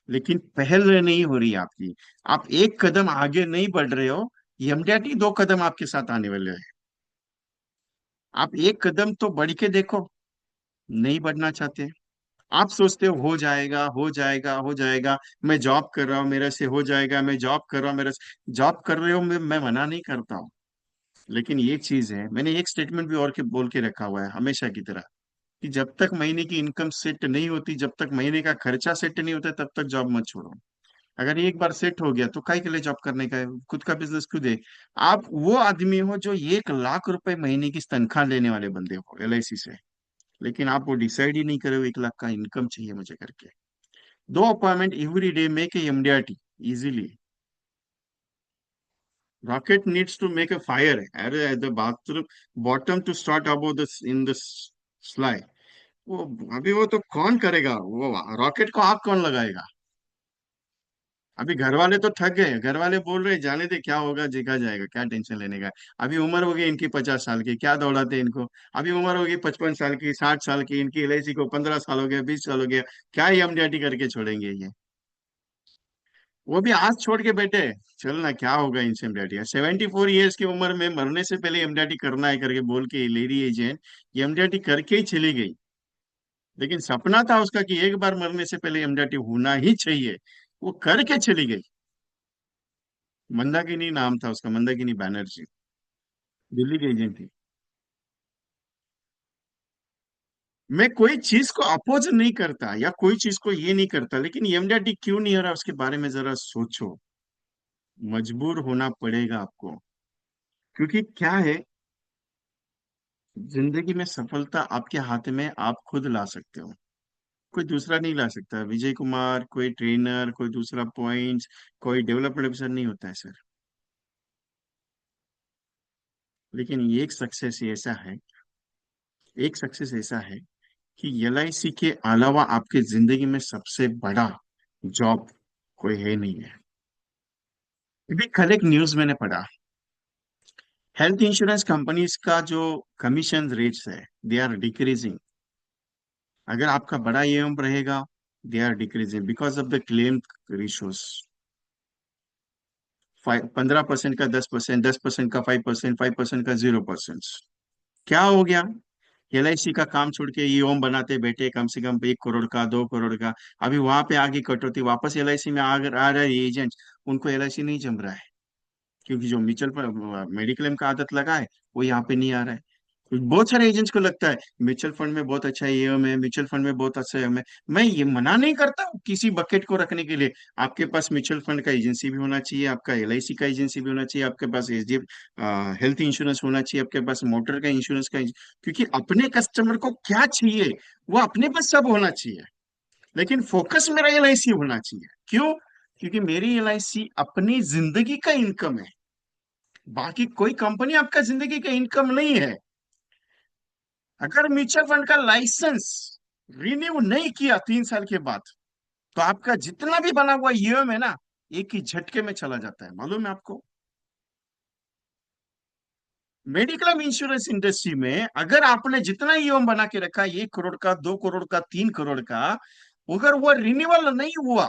लेकिन पहल नहीं हो रही आपकी। आप एक कदम आगे नहीं बढ़ रहे हो, एमडीआरटी 2 कदम आपके साथ आने वाले हैं। आप एक कदम तो बढ़ के देखो। नहीं बढ़ना चाहते। आप सोचते हो जाएगा हो जाएगा हो जाएगा, मैं जॉब कर रहा हूँ मेरे से हो जाएगा, मैं जॉब कर रहा हूँ मेरे से, जॉब कर रहे हो, मैं मना नहीं करता हूँ। लेकिन ये चीज है, मैंने एक स्टेटमेंट भी और के बोल के रखा हुआ है हमेशा की तरह, कि जब तक महीने की इनकम सेट नहीं होती, जब तक महीने का खर्चा सेट नहीं होता, तब तक जॉब मत छोड़ो। अगर एक बार सेट हो गया तो काय के लिए जॉब करने का है? खुद का बिजनेस खुद है। आप वो आदमी हो जो 1 लाख रुपए महीने की तनख्वाह लेने वाले बंदे हो एलआईसी से, लेकिन आप वो डिसाइड ही नहीं करे हो 1 लाख का इनकम चाहिए मुझे करके। 2 appointment every day make a MDRT easily. Rocket needs to make a fire, अरे the bathroom bottom to start above the in the sly. वो अभी वो तो कौन करेगा वो? रॉकेट को आग कौन लगाएगा? अभी घर वाले तो थक गए, घर वाले बोल रहे जाने दे, क्या होगा देखा जाएगा, क्या टेंशन लेने का। अभी उम्र हो गई इनकी 50 साल की, क्या दौड़ाते इनको। अभी उम्र हो गई 55 साल की, 60 साल की, इनकी एलआईसी को 15 साल हो गया, 20 साल हो गया, क्या ही हम डैडी करके छोड़ेंगे ये? वो भी आज छोड़ के बैठे। चलना क्या होगा इनसे एमडीआरटी, 74 ईयर्स की उम्र में मरने से पहले एमडीआरटी करना है करके बोल के ले रही है जैन। ये एमडीआरटी करके ही चली गई। लेकिन सपना था उसका कि एक बार मरने से पहले एमडीआरटी होना ही चाहिए, वो करके चली गई। मंदाकिनी नाम था उसका, मंदाकिनी बैनर्जी। दिल्ली की एजेंट थी। मैं कोई चीज को अपोज नहीं करता या कोई चीज को ये नहीं करता, लेकिन एमडीआरटी क्यों नहीं हो रहा उसके बारे में जरा सोचो। मजबूर होना पड़ेगा आपको। क्योंकि क्या है, जिंदगी में सफलता आपके हाथ में, आप खुद ला सकते हो। कोई दूसरा नहीं ला सकता। विजय कुमार, कोई ट्रेनर, कोई दूसरा पॉइंट्स, कोई डेवलपमेंट ऑफिसर नहीं होता है सर। लेकिन ये एक सक्सेस ऐसा है, एक सक्सेस ऐसा है कि एलआईसी के अलावा आपके जिंदगी में सबसे बड़ा जॉब कोई है नहीं है। अभी कल एक न्यूज मैंने पढ़ा, हेल्थ इंश्योरेंस कंपनीज का जो कमीशन रेट्स है, दे आर डिक्रीजिंग। अगर आपका बड़ा ईएम रहेगा, they are decreasing because of the claim ratios. 15% का 10%, 10% का 5%, 5% का 0%। क्या हो गया? एलआईसी का काम छोड़ के ये ओम बनाते बैठे, कम से कम 1 करोड़ का, 2 करोड़ का। अभी वहां पे आगे कटौती, वापस एलआईसी में आ रहा है एजेंट। उनको एलआईसी नहीं जम रहा है, क्योंकि जो म्यूचुअल फंड मेडिक्लेम का आदत लगा है, वो यहाँ पे नहीं आ रहा है। तो बहुत सारे एजेंट्स को लगता है म्यूचुअल फंड में बहुत अच्छा ईएम है, म्यूचुअल फंड में बहुत अच्छा ईएम है। मैं ये मना नहीं करता हूँ किसी बकेट को रखने के लिए। आपके पास म्यूचुअल फंड का एजेंसी भी होना चाहिए, आपका एलआईसी का एजेंसी भी होना चाहिए, आपके पास एचडीएफ हेल्थ इंश्योरेंस होना चाहिए, आपके पास मोटर का इंश्योरेंस का क्योंकि अपने कस्टमर को क्या चाहिए, वो अपने पास सब होना चाहिए। लेकिन फोकस मेरा एलआईसी होना चाहिए। क्यों? क्योंकि मेरी एलआईसी अपनी जिंदगी का इनकम है। बाकी कोई कंपनी आपका जिंदगी का इनकम नहीं है। अगर म्यूचुअल फंड का लाइसेंस रिन्यू नहीं किया 3 साल के बाद, तो आपका जितना भी बना हुआ ईएम है ना, एक ही झटके में चला जाता है, मालूम है आपको? मेडिक्लेम इंश्योरेंस इंडस्ट्री में अगर आपने जितना ईएम बना के रखा है, 1 करोड़ का, 2 करोड़ का, 3 करोड़ का, अगर वो रिन्यूअल नहीं हुआ,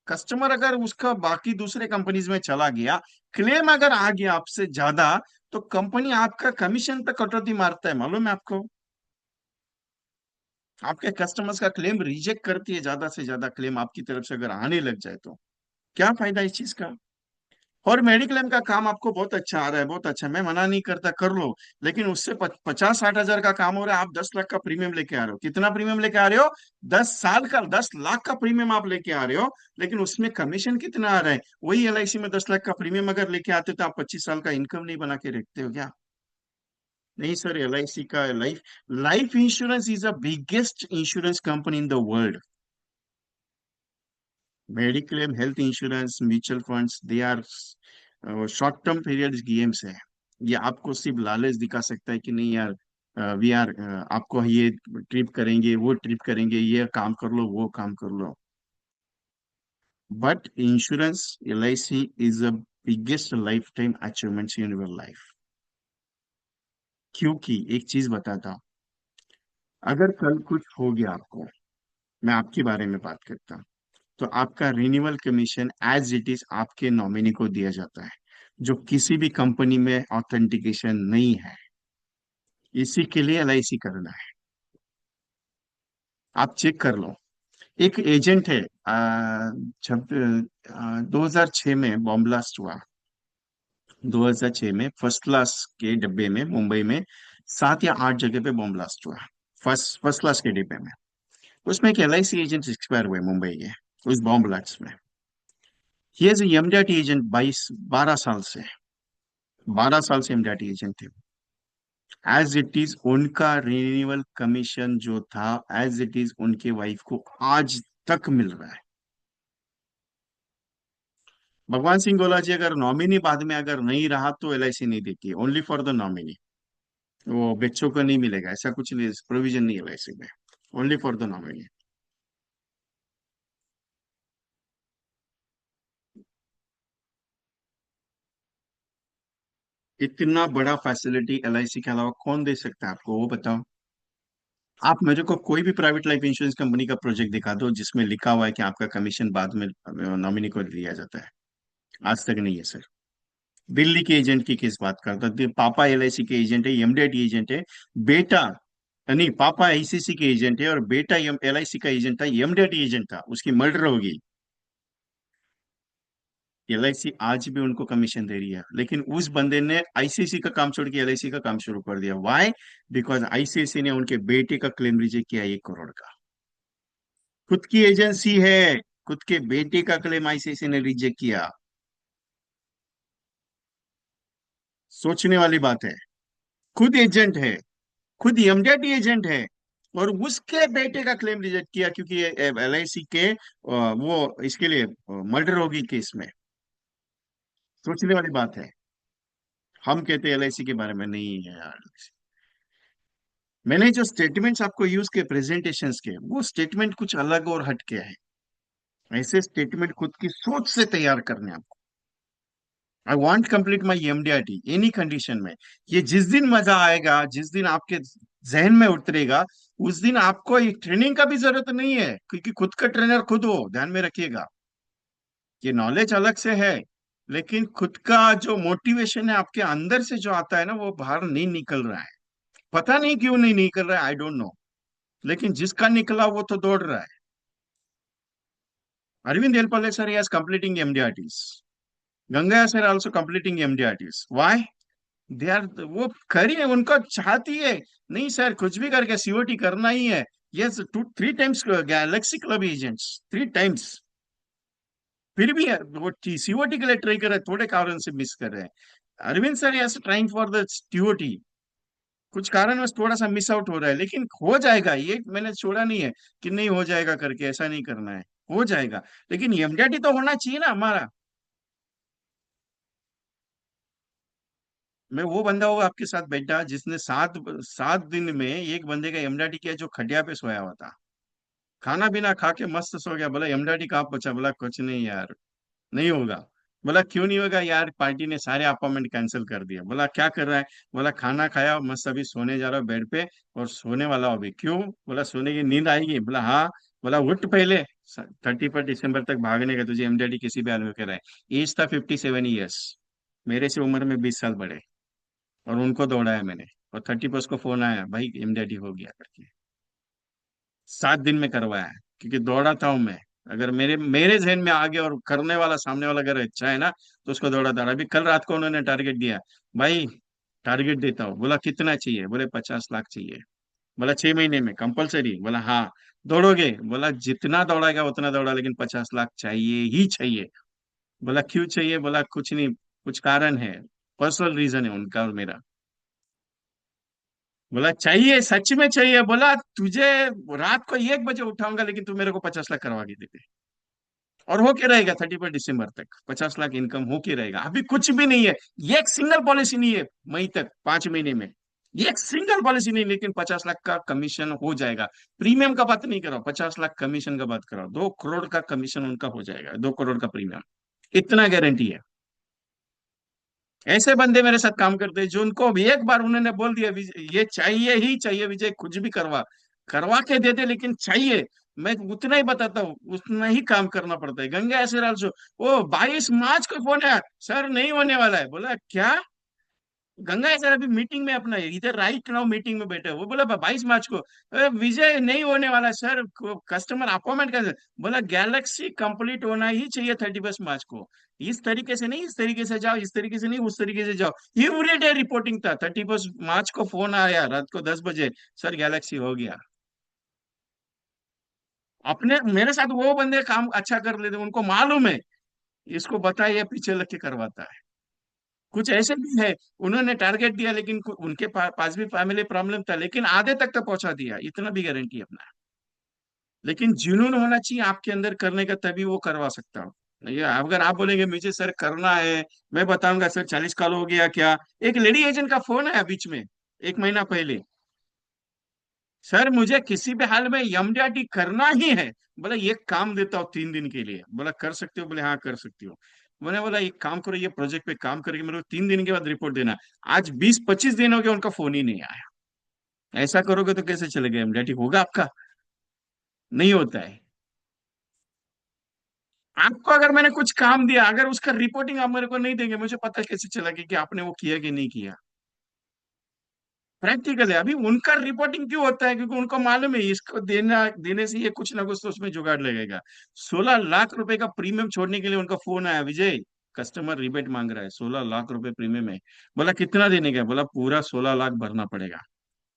कस्टमर अगर उसका बाकी दूसरे कंपनीज में चला गया, क्लेम अगर आ गया आपसे ज्यादा, तो कंपनी आपका कमीशन पे कटौती मारता है, मालूम है आपको? आपके कस्टमर्स का क्लेम रिजेक्ट करती है, ज्यादा से ज्यादा क्लेम आपकी तरफ से अगर आने लग जाए तो क्या फायदा इस चीज का? और मेडिक्लेम का काम आपको बहुत अच्छा आ रहा है, बहुत अच्छा, मैं मना नहीं करता, कर लो। लेकिन उससे 50-60 हजार का काम हो रहा है, आप 10 लाख का प्रीमियम लेके आ रहे हो। कितना प्रीमियम लेके आ रहे हो? 10 साल का 10 लाख का प्रीमियम आप लेके आ रहे हो। लेकिन उसमें कमीशन कितना आ रहा है? वही एलआईसी में 10 लाख का प्रीमियम अगर लेके आते तो आप 25 साल का इनकम नहीं बना के रखते हो क्या? नहीं सर, एलआईसी का life life insurance is the biggest insurance company in the world. Mediclaim, health insurance, mutual funds, they are short term period games है। ये आपको सिर्फ लालच दिखा सकता है कि नहीं यार, वी आर आपको ये ट्रिप करेंगे, वो ट्रिप करेंगे, ये काम कर लो, वो काम कर लो। But insurance, LIC is the biggest life time achievements in your life. क्योंकि एक चीज बताता हूँ, अगर कल कुछ हो गया आपको, मैं आपके बारे में बात करता हूँ, तो आपका renewal commission as it is आपके नॉमिनी को दिया जाता है, जो किसी भी कंपनी में ऑथेंटिकेशन नहीं है। इसी के लिए एलआईसी करना है। आप चेक कर लो। एक एजेंट है, जब 2006 में बॉम्ब ब्लास्ट हुआ, 2006 में फर्स्ट क्लास के डिब्बे में मुंबई में 7 या 8 जगह पे बॉम्ब ब्लास्ट हुआ। फर्स्ट फर्स्ट क्लास के डिब्बे में, उसमें एक एलआईसी एजेंट एक्सपायर हुए मुंबई के उस बॉम्ब ब्लास्ट में। ये जो एमडीआरटी एजेंट 12 साल से, 12 साल से एमडीआरटी एजेंट थे। एज इट इज उनका रिन्यूअल कमीशन जो था, एज इट इज उनके वाइफ को आज तक मिल रहा है। भगवान सिंह गोला जी अगर नॉमिनी बाद में अगर नहीं रहा तो एलआईसी नहीं देती, ओनली फॉर द नॉमिनी। वो बच्चों को नहीं मिलेगा, ऐसा कुछ नहीं, प्रोविजन नहीं है एलआईसी में, ओनली फॉर द नॉमिनी। इतना बड़ा फैसिलिटी एलआईसी के अलावा कौन दे सकता है आपको, वो बताओ। आप मेरे को कोई भी प्राइवेट लाइफ इंश्योरेंस कंपनी का प्रोजेक्ट दिखा दो जिसमें लिखा हुआ है कि आपका कमीशन बाद में नॉमिनी को दिया जाता है। आज तक नहीं है सर। दिल्ली के एजेंट की किस बात करता है? पापा एलआईसी के एजेंट है, एमडीआईटी एजेंट है। बेटा, नहीं, पापा आईसीसी के एजेंट है और बेटा एलआईसी का एजेंट था, एमडीआईटी एजेंट था, उसकी मर्डर होगी। एलआईसी आज भी उनको कमीशन दे रही है, लेकिन उस बंदे ने आईसीसी का काम छोड़ के एलआईसी का काम शुरू कर दिया। व्हाई? बिकॉज आईसीसी ने उनके बेटे का क्लेम रिजेक्ट किया, 1 करोड़ का। खुद की एजेंसी है, खुद के बेटे का क्लेम आईसीसी ने रिजेक्ट किया। सोचने वाली बात है। खुद एजेंट है, खुद एमडीआरटी एजेंट है, और उसके बेटे का क्लेम रिजेक्ट किया क्योंकि एलआईसी के वो इसके लिए मर्डर होगी केस में। सोचने वाली बात है। हम कहते हैं एलआईसी के बारे में नहीं है यार। मैंने जो स्टेटमेंट्स आपको यूज किए प्रेजेंटेशंस के, वो स्टेटमेंट कुछ अलग और हट के है। ऐसे स्टेटमेंट खुद की सोच से तैयार करने आपको। I want complete my MDRT any condition में। ये जिस दिन मजा आएगा, जिस दिन आपके जहन में उतरेगा, उस दिन आपको एक ट्रेनिंग का भी जरूरत नहीं है, क्योंकि खुद का ट्रेनर खुद हो, ध्यान में रखिएगा। ये नॉलेज अलग से है, लेकिन खुद का जो मोटिवेशन है आपके अंदर से जो आता है ना, वो बाहर नहीं निकल रहा है। पता नहीं क्यों नहीं निकल रहा है, आई डोंट नो। लेकिन जिसका निकला वो तो दौड़ रहा है। Arvind Elpalle sir is completing MDRTs. Ganga sir also completing MDRTs. Why? They are, वो करिए, उनको चाहती है। नहीं सर, कुछ भी करके सीओटी करना ही है। Yes, 3 times Galaxy club agents, 3 times. फिर भी वो सीओटी के लिए ट्राई कर रहे हैं, थोड़े कारण से मिस कर रहे हैं। Arvind sir yes trying for the TOT. कुछ कारण बस थोड़ा सा मिस आउट हो रहा है, लेकिन हो जाएगा। ये मैंने छोड़ा नहीं है कि नहीं हो जाएगा करके, ऐसा नहीं करना है। हो जाएगा। लेकिन एमडीआरटी तो होना चाहिए ना हमारा। मैं वो बंदा हूँ आपके साथ बैठा जिसने 7 7 दिन में एक बंदे का एमडीआरटी किया, जो खटिया पे सोया हुआ था। खाना पीना खा के मस्त सो गया। बोला एमडीआरटी कहाँ पहुंचा? बोला कुछ नहीं यार, नहीं होगा। बोला क्यों नहीं होगा यार? पार्टी ने सारे अपॉइंटमेंट कैंसिल कर दिया। बोला क्या कर रहा है? बोला खाना खाया, मस्त अभी सोने जा रहा हूँ बेड पे, और सोने वाला हूँ अभी। क्यों? बोला सोने की नींद आएगी। बोला हाँ। बोला उठ पहले, 31 दिसंबर तक भागने का, तुझे एमडीआरटी किसी भी हाल में कह रहा है। एज था 57 ईयर्स, मेरे से उम्र में 20 साल बड़े। और उनको दौड़ाया मैंने। और 31 को फोन आया, भाई एमडीआरटी हो गया करके। 7 दिन में करवाया है, क्योंकि दौड़ा था हूं मैं। अगर मेरे मेरे जहन में आ गया और करने वाला सामने वाला अगर अच्छा है ना, तो उसको दौड़ा था। अभी कल रात को उन्होंने टारगेट दिया, भाई टारगेट देता हूँ। बोला कितना चाहिए? बोले 50 लाख चाहिए। बोला 6 महीने में कंपलसरी? बोला हाँ। दौड़ोगे? बोला जितना दौड़ाएगा उतना दौड़ा, लेकिन 50 लाख चाहिए ही चाहिए। बोला क्यों चाहिए? बोला कुछ नहीं, कुछ कारण है, पर्सनल रीजन है उनका और मेरा। बोला चाहिए, सच में चाहिए। बोला तुझे रात को 1 बजे उठाऊंगा, लेकिन तू मेरे को 50 लाख करवा के दे दे। और हो के रहेगा 31 दिसंबर तक 50 लाख इनकम हो के रहेगा। अभी कुछ भी नहीं है, एक सिंगल पॉलिसी नहीं है मई तक, 5 महीने में एक सिंगल पॉलिसी नहीं, लेकिन 50 लाख का कमीशन हो जाएगा। प्रीमियम का बात नहीं कर रहा हूं, 50 लाख कमीशन का बात कर रहा हूं। 2 करोड़ का कमीशन उनका हो जाएगा, 2 करोड़ का प्रीमियम। इतना गारंटी है। ऐसे बंदे मेरे साथ काम करते हैं, जो उनको भी एक बार उन्होंने बोल दिया ये चाहिए ही चाहिए विजय, कुछ भी करवा करवा के दे दे, लेकिन चाहिए। मैं उतना ही बताता हूँ, उतना ही काम करना पड़ता है। गंगा ऐसे जो, ओ 22 मार्च को फोन है सर, नहीं होने वाला है। बोला क्या? गंगा सर अभी मीटिंग में अपना है, इधर राइट नाउ मीटिंग में बैठे हैं। वो बोला 22 मार्च को, विजय नहीं होने वाला सर, कस्टमर अपॉइंटमेंट कर। बोला गैलेक्सी कंप्लीट होना ही चाहिए 31 मार्च को। इस तरीके से नहीं, इस तरीके से जाओ, इस तरीके से नहीं, उस तरीके से जाओ। एवरीडे रिपोर्टिंग था। 31 मार्च को फोन आया रात को 10 बजे, सर गैलेक्सी हो गया। अपने मेरे साथ वो बंदे काम अच्छा कर लेते, उनको मालूम है इसको बताया पीछे लग के करवाता है। कुछ ऐसे भी है, उन्होंने टारगेट दिया, लेकिन उनके पास भी फैमिली प्रॉब्लम था, लेकिन आधे तक तो पहुंचा दिया, इतना भी गारंटी है अपना। लेकिन जुनून होना चाहिए आपके अंदर करने का, तभी वो करवा सकता हूँ। ये अगर आप बोलेंगे मुझे सर करना है, मैं बताऊंगा सर 40 कॉल हो गया क्या। एक लेडी एजेंट का फोन आया बीच में, 1 महीना पहले, सर मुझे किसी भी हाल में एमडीआरटी करना ही है। बोला ये काम देता हूँ 3 दिन के लिए। बोला कर सकते हो? बोले हाँ कर सकती हो। मैंने बोला एक काम करो, ये प्रोजेक्ट पे काम करके मेरे को 3 दिन के बाद रिपोर्ट देना। आज 20 25 दिन हो गए, उनका फोन ही नहीं आया। ऐसा करोगे तो कैसे चलेगा? एमडीआरटी होगा आपका? नहीं होता है। आपको अगर मैंने कुछ काम दिया, अगर उसका रिपोर्टिंग आप मेरे को नहीं देंगे, मुझे पता कैसे चलेगा कि आपने वो किया कि नहीं किया? प्रैक्टिकल है। अभी उनका रिपोर्टिंग क्यों होता है? क्योंकि उनको मालूम है इसको देना, देने से ये कुछ ना कुछ तो उसमें जुगाड़ लगेगा। 16 लाख रुपए का प्रीमियम छोड़ने के लिए उनका फोन आया, विजय कस्टमर रिबेट मांग रहा है, 16 लाख रुपए प्रीमियम है। बोला कितना देने का? बोला पूरा 16 लाख भरना पड़ेगा।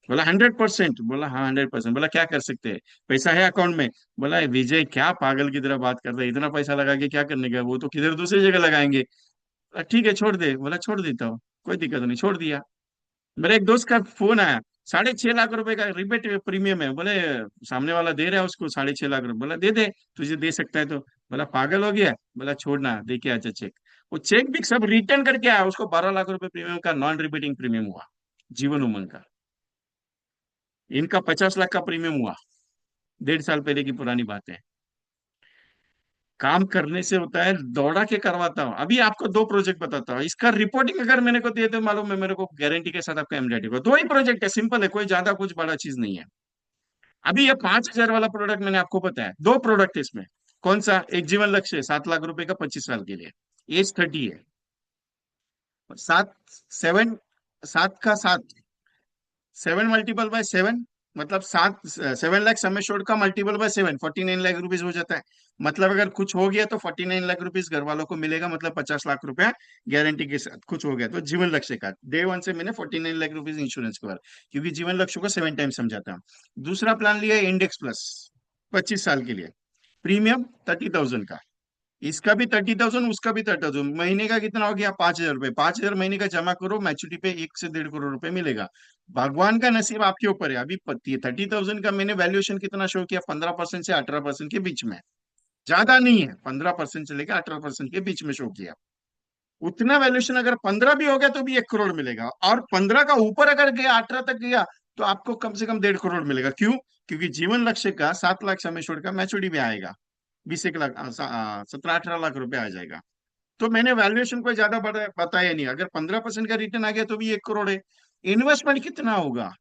बोला 100%? बोला हाँ 100%। बोला क्या कर सकते हैं, पैसा है अकाउंट में? बोला विजय क्या पागल की तरह बात करता है, इतना पैसा लगा के क्या करने का, वो तो किधर दूसरी जगह लगाएंगे। बोला, ठीक है छोड़ दे। बोला छोड़ देता हूँ, कोई दिक्कत नहीं, छोड़ दिया। मेरा एक दोस्त का फोन आया, ₹6.5 लाख का रिबेट प्रीमियम है। बोले सामने वाला दे रहा है उसको ₹6.5 लाख, बोला दे दे, तुझे दे सकता है तो। बोला पागल हो गया, बोला छोड़ना, दे के अच्छा चेक। वो चेक भी सब रिटर्न करके आया, उसको ₹12 लाख प्रीमियम का नॉन रिपीटिंग प्रीमियम हुआ, जीवन उमंग का। इनका 50 लाख का प्रीमियम हुआ, 1.5 साल पहले की पुरानी बात है। काम करने से होता है, दौड़ा के करवाता हूँ। अभी आपको दो प्रोजेक्ट बताता हूँ, इसका रिपोर्टिंग अगर मैंने को दिए तो मालूम है मेरे को, गारंटी के साथ आपका एमडेटी को। दो ही प्रोजेक्ट है, सिंपल है, कोई ज्यादा कुछ बड़ा चीज नहीं है। अभी ये 5,000 वाला प्रोडक्ट मैंने आपको बताया, दो प्रोडक्ट है इसमें। कौन सा? एक जीवन लक्ष्य है, ₹7 लाख का, 25 साल के लिए, एज 30 है। सात, सेवन, सात का सात, 7 × 7 मतलब सात, 7 लाख सम एश्योर्ड का ×7, 49 लाख रुपीज हो जाता है। मतलब अगर कुछ हो गया तो 49 लाख रुपीज घर वालों को मिलेगा, मतलब 50 लाख रुपया गारंटी के साथ। कुछ हो गया तो जीवन लक्ष्य का डे वन से मैंने 49 लाख रुपीज इंश्योरेंस कवर, क्योंकि जीवन लक्ष्य को 7 टाइम समझाता हूँ। दूसरा प्लान लिया इंडेक्स प्लस, 25 साल के लिए, प्रीमियम 30,000 का। इसका भी 30,000, उसका भी 30,000। महीने का कितना हो गया? 5,000 रुपये। 5,000 महीने का जमा करो, मैच्योरिटी पे 1 से 1.5 करोड़ रुपए मिलेगा। भगवान का नसीब आपके ऊपर है। अभी 30,000 का मैंने वैल्यूएशन कितना शो किया? 15% से 18% के बीच में, ज्यादा नहीं है, 15% से लेकर 18% के बीच में शो किया। उतना वैल्यूएशन अगर 15 भी हो गया तो भी 1 करोड़ मिलेगा, और 15 का ऊपर अगर गया, 18 तक गया, तो आपको कम से कम 1.5 करोड़ मिलेगा। क्यों? क्योंकि जीवन लक्ष्य का 7 लाख सम एश्योर्ड का मैच्योरिटी भी आएगा, 20 1 लाख, 17 18 लाख रुपए आ जाएगा। तो मैंने वैल्यूएशन को ज्यादा बताया नहीं। अगर 15% का रिटर्न आ गया तो भी 1 करोड़ है। इन्वेस्टमेंट कितना होगा?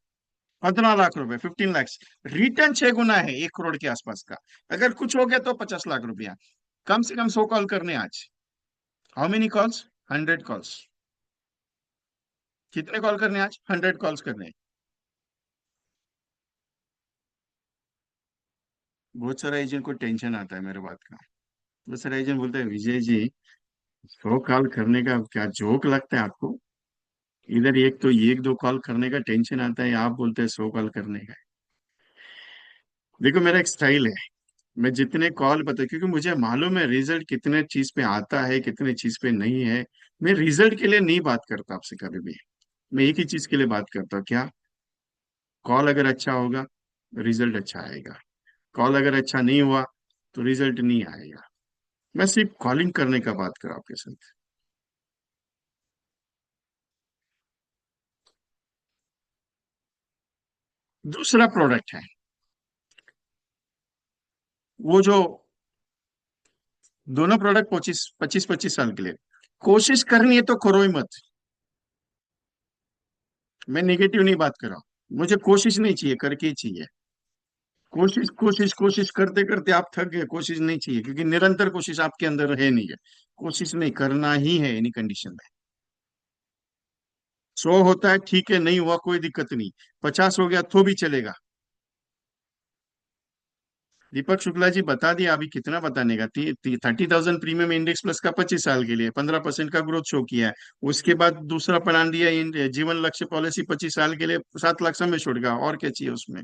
15 लाख रुपए, 15 लैक्स। रिटर्न 6 गुना है, 1 करोड़ के आसपास का। अगर कुछ हो गया तो 50 लाख रुपया। कम से कम 100 कॉल करने आज। How many calls? 100 कॉल्स। कितने कॉल करने आज? 100 कॉल्स करने। बहुत सारा एजेंट को टेंशन आता है मेरे बात का। बहुत सारा एजेंट बोलते हैं, विजय जी 100 कॉल करने का क्या जोक लगता है आपको? इधर एक तो एक दो कॉल करने का टेंशन आता है, आप बोलते हैं 100 कॉल करने का। देखो मेरा एक स्टाइल है, मैं जितने कॉल बता, क्योंकि मुझे मालूम है रिजल्ट कितने चीज पे आता है, कितने चीज पे नहीं है। मैं रिजल्ट के लिए नहीं बात करता आपसे कभी भी। मैं एक ही चीज के लिए बात करता हूँ, क्या? कॉल अगर अच्छा होगा, रिजल्ट अच्छा आएगा। कॉल अगर अच्छा नहीं हुआ, तो रिजल्ट नहीं आएगा। मैं सिर्फ कॉलिंग करने का बात कर रहा हूँ आपके साथ। दूसरा प्रोडक्ट है, वो जो दोनों प्रोडक्ट 25 25 25 साल के लिए। कोशिश करनी है तो करो ही मत। मैं नेगेटिव नहीं बात कर रहा हूँ, मुझे कोशिश नहीं चाहिए, करके ही चाहिए। कोशिश कोशिश कोशिश करते करते आप थक गए, कोशिश नहीं चाहिए, क्योंकि निरंतर कोशिश आपके अंदर है नहीं है। कोशिश नहीं करना ही है एनी कंडीशन में। 100 होता है ठीक है, नहीं हुआ कोई दिक्कत नहीं, 50 हो गया तो भी चलेगा। दीपक शुक्ला जी बता दिया अभी, कितना बताने का? 30,000 प्रीमियम इंडेक्स प्लस का, 25 साल के लिए, 15% का ग्रोथ शो किया है। उसके बाद दूसरा प्लान दिया जीवन लक्ष्य पॉलिसी, 25 साल के लिए, 7 लाख समय छोड़ेगा, और क्या चाहिए उसमें?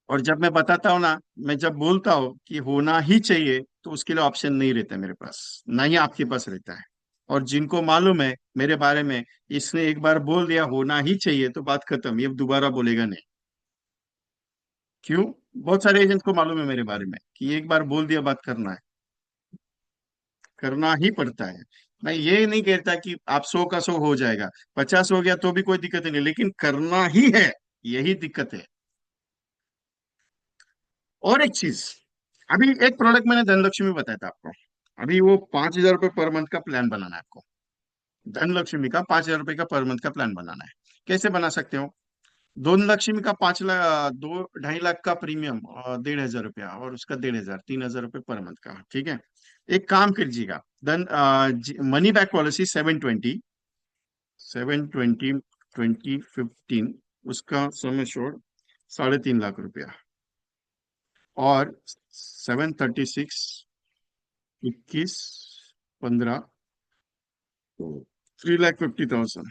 और जब मैं बताता हूँ ना, मैं जब बोलता हूँ कि होना ही चाहिए, तो उसके लिए ऑप्शन नहीं रहता मेरे पास, ना ही आपके पास रहता है। और जिनको मालूम है मेरे बारे में, इसने एक बार बोल दिया होना ही चाहिए तो बात खत्म, ये दोबारा बोलेगा नहीं। क्यों? बहुत सारे एजेंट को मालूम है मेरे बारे में कि एक बार बोल दिया, बात करना है, करना ही पड़ता है। मैं ये नहीं कहता कि आप 100 का 100 हो जाएगा, 50 हो गया तो भी कोई दिक्कत नहीं, लेकिन करना ही है, यही दिक्कत है। और एक चीज, अभी एक प्रोडक्ट मैंने धनलक्ष्मी बताया था आपको। अभी वो 5,000 रुपये पर मंथ का प्लान बनाना है आपको। धनलक्ष्मी का 5,000 रुपये का पर मंथ का प्लान बनाना है। कैसे बना सकते हो? धनलक्ष्मी का 5 लाख, 2 2.5 लाख का प्रीमियम, 1,500 रुपया, और उसका 1,500, 3,000 रुपये पर मंथ का, ठीक है। एक काम कीजिएगा, धन मनी बैक पॉलिसी 720 उसका समय छोड़ 3.5 लाख रुपया, और 736 21 15, तो 3,50,000।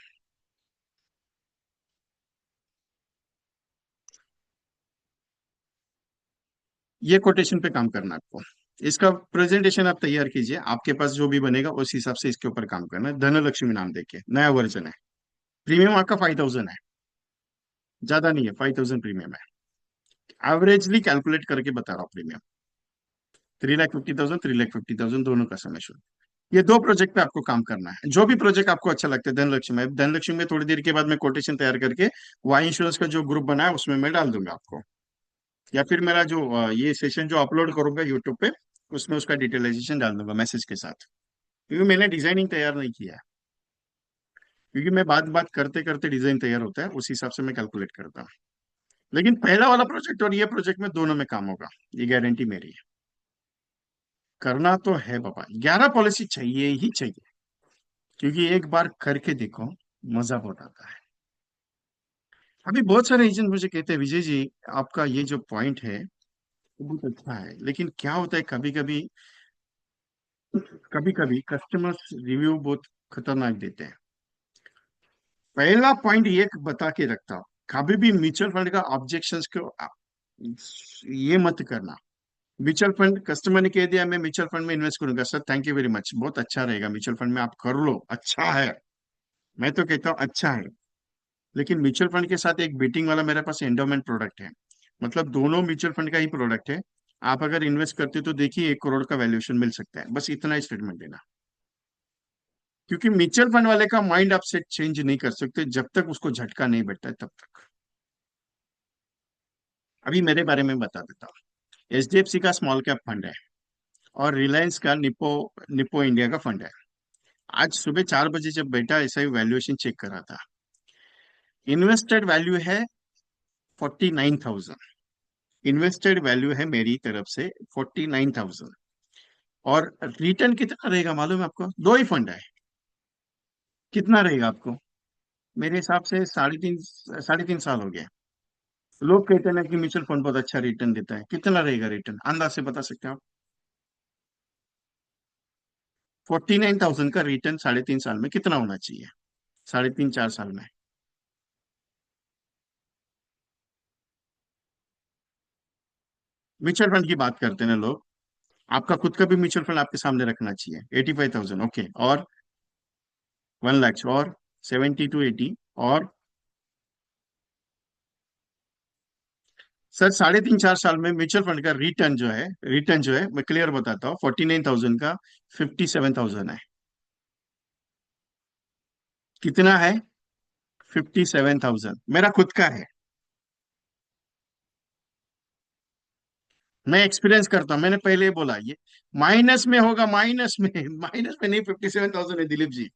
ये कोटेशन पे काम करना है आपको। इसका प्रेजेंटेशन आप तैयार कीजिए, आपके पास जो भी बनेगा उस हिसाब से इसके ऊपर काम करना है। धनलक्ष्मी नाम देके नया वर्जन है। प्रीमियम आपका 5,000 है, ज्यादा नहीं है, 5,000 प्रीमियम है। एवरेजली कैलकुलेट करके बता रहा हूँ प्रीमियम। 3,50,000, 3,50,000 दोनों का समय शुल्क। ये दो प्रोजेक्ट पे आपको काम करना है, जो भी प्रोजेक्ट आपको अच्छा लगता है। धनलक्ष्मी में, धनलक्ष्मी में थोड़ी देर के बाद मैं कोटेशन तैयार करके वाई इंश्योरेंस का जो ग्रुप बना है उसमें मैं डाल दूंगा आपको। या फिर मेरा जो ये सेशन जो अपलोड करूंगा यूट्यूब पे, उसमें उसका डिटेलाइजेशन डाल दूंगा मैसेज के साथ। क्योंकि मैंने डिजाइनिंग तैयार नहीं किया है, क्योंकि मैं बात बात करते करते डिजाइन तैयार होता है, उस हिसाब से मैं कैलकुलेट करता हूँ। लेकिन पहला वाला प्रोजेक्ट और ये प्रोजेक्ट में दोनों में काम होगा, ये गारंटी मेरी है। करना तो है बाबा, 11 पॉलिसी चाहिए ही चाहिए। क्योंकि एक बार करके देखो, मजा बहुत आता है। अभी बहुत सारे एजेंट मुझे कहते हैं, विजय जी आपका ये जो पॉइंट है वो बहुत अच्छा है, लेकिन क्या होता है कभी कभी कस्टमर्स रिव्यू बहुत खतरनाक देते हैं। पहला पॉइंट ये बता के रखता हूँ, कभी भी म्यूचुअल फंड का ऑब्जेक्शंस को ये मत करना। म्यूचुअल फंड कस्टमर ने कह दिया मैं म्यूचुअल फंड में इन्वेस्ट करूंगा, sir thank you very much, बहुत अच्छा रहेगा म्यूचुअल फंड में आप कर लो, अच्छा है। मैं तो कहता हूँ अच्छा है, लेकिन म्यूचुअल फंड के साथ एक बेटिंग वाला मेरे पास एंडोमेंट प्रोडक्ट है। मतलब दोनों म्यूचुअल फंड का ही प्रोडक्ट है। आप अगर इन्वेस्ट करते हो तो देखिए 1 करोड़ का वैल्यूएशन मिल सकता है, बस इतना ही स्टेटमेंट देना। क्योंकि म्यूचुअल फंड वाले का माइंड आप सेट चेंज नहीं कर सकते जब तक उसको झटका नहीं बैठता है तब तक। अभी मेरे बारे में बता देता हूँ। एचडीएफसी का स्मॉल कैप फंड है, और रिलायंस का निप्पो निप्पो इंडिया का फंड है। आज सुबह 4 बजे जब बैठा ऐसा ही वैल्यूएशन चेक करा था, इन्वेस्टेड वैल्यू है 49,000। इन्वेस्टेड वैल्यू है मेरी तरफ से 49,000। और रिटर्न कितना रहेगा मालूम है आपको? दो ही फंड है, कितना रहेगा आपको? मेरे हिसाब से 3.5 साल हो गया। लोग कहते हैं ना कि म्यूचुअल फंड बहुत अच्छा रिटर्न देता है, कितना रहेगा रिटर्न अंदाज से बता सकते हैं आप? 49,000 का रिटर्न 3.5 साल में कितना होना चाहिए? 3.5 4 साल में। म्यूचुअल फंड की बात करते हैं ना लोग, आपका खुद का भी म्यूचुअल फंड आपके सामने रखना चाहिए। 85,000 ओके, और 1 लाख, और 70 to 80, और सर 3.5 4 साल में म्यूचुअल फंड का रिटर्न जो है मैं क्लियर बताता हूँ, 49,000 का 57,000 है। कितना है? 57,000 मेरा खुद का है। मैं एक्सपीरियंस करता हूँ, मैंने पहले ही बोला ये माइनस में होगा, माइनस में माइनस में नहीं, 57,000 है दिलीप जी।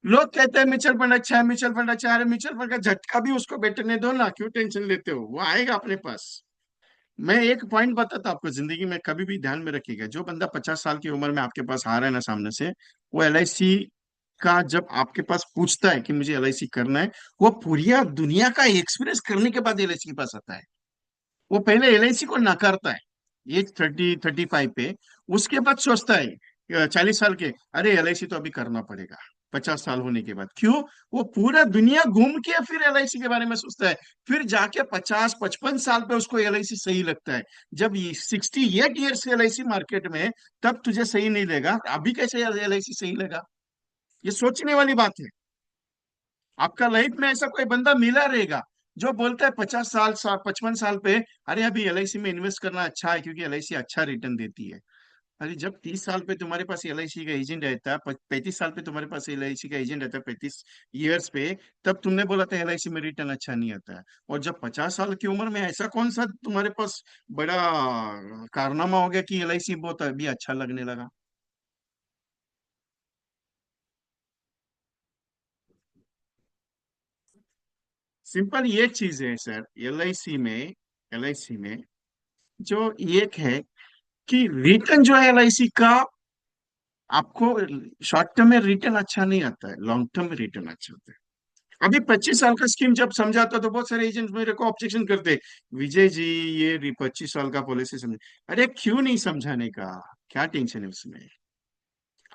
लोग कहते हैं म्यूचुअल फंड अच्छा है, म्यूचुअल फंड अच्छा है। अरे म्यूचुअल फंड का झटका भी उसको बैठने दो ना, क्यों टेंशन लेते हो, वो आएगा अपने पास। मैं एक पॉइंट बताता हूं आपको, जिंदगी में कभी भी ध्यान में रखिएगा, जो बंदा 50 साल की उम्र में आपके पास आ रहा है ना सामने से, वो एलआईसी का जब आपके पास पूछता है कि मुझे एलआईसी करना है, वो पूरी दुनिया का एक्सपीरियंस करने के बाद एलआईसी के पास आता है। वो पहले एलआईसी को नकारता है एज 30 35 पे, उसके बाद सोचता है 40 साल के, अरे एलआईसी तो अभी करना पड़ेगा 50 साल होने के बाद। क्यों? वो पूरा दुनिया घूम के फिर एलआईसी के बारे में सोचता है। फिर जाके 50 55 साल पे उसको एलआईसी सही लगता है। जब 68 ईयर्स एलआईसी मार्केट में, तब तुझे सही नहीं लेगा, अभी कैसे एलआईसी सही लेगा? ये सोचने वाली बात है। आपका लाइफ में ऐसा कोई बंदा मिला रहेगा जो बोलता है 50 साल 55 साल पे, अरे अभी एलआईसी में इन्वेस्ट करना अच्छा है क्योंकि एलआईसी अच्छा रिटर्न देती है। अरे जब 30 साल पे तुम्हारे पास एलआईसी का एजेंट रहता है, 35 साल पे तुम्हारे पास एलआईसी का एजेंट रहता है, 35 ईयर्स पे, तब तुमने बोला था एलआईसी में रिटर्न अच्छा नहीं आता है। और जब 50 साल की उम्र में ऐसा कौन सा तुम्हारे पास बड़ा कारनामा हो गया कि एलआईसी बहुत अभी अच्छा लगने लगा? सिंपल ये चीज है सर, एलआईसी में जो एक है कि रिटर्न जो है एलआईसी का, आपको शॉर्ट टर्म में रिटर्न अच्छा नहीं आता है, लॉन्ग टर्म में रिटर्न अच्छा आता है। अभी 25 साल का स्कीम जब समझाता तो बहुत सारे एजेंट मेरे को ऑब्जेक्शन करते, विजय जी ये 25 साल का पॉलिसी समझे। अरे क्यों नहीं समझाने का, क्या टेंशन है उसमें?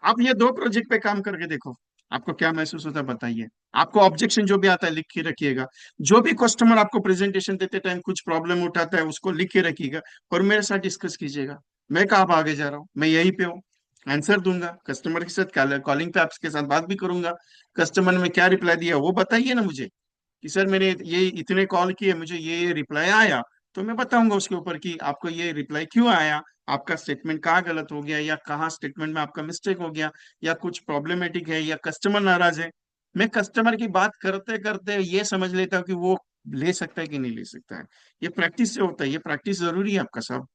आप ये दो प्रोजेक्ट पे काम करके देखो, आपको क्या महसूस होता है बताइए। आपको ऑब्जेक्शन जो भी आता है लिख के रखिएगा। जो भी कस्टमर आपको प्रेजेंटेशन देते टाइम कुछ प्रॉब्लम उठाता है उसको लिख के रखिएगा, और मेरे साथ डिस्कस कीजिएगा। मैं कहाँ भागे जा रहा हूँ, मैं यहीं पे हूँ। आंसर दूंगा, कस्टमर के साथ कॉलिंग पे आपके साथ बात भी करूंगा। कस्टमर ने क्या रिप्लाई दिया वो बताइए ना मुझे, कि सर मैंने ये इतने कॉल किए, मुझे ये रिप्लाई आया। तो मैं बताऊंगा उसके ऊपर कि आपको ये रिप्लाई क्यों आया, आपका स्टेटमेंट कहाँ गलत हो गया, या कहाँ स्टेटमेंट में आपका मिस्टेक हो गया, या कुछ प्रॉब्लमेटिक है, या कस्टमर नाराज है। मैं कस्टमर की बात करते करते ये समझ लेता हूँ कि वो ले सकता है कि नहीं ले सकता है। ये प्रैक्टिस से होता है, ये प्रैक्टिस जरूरी है आपका सब।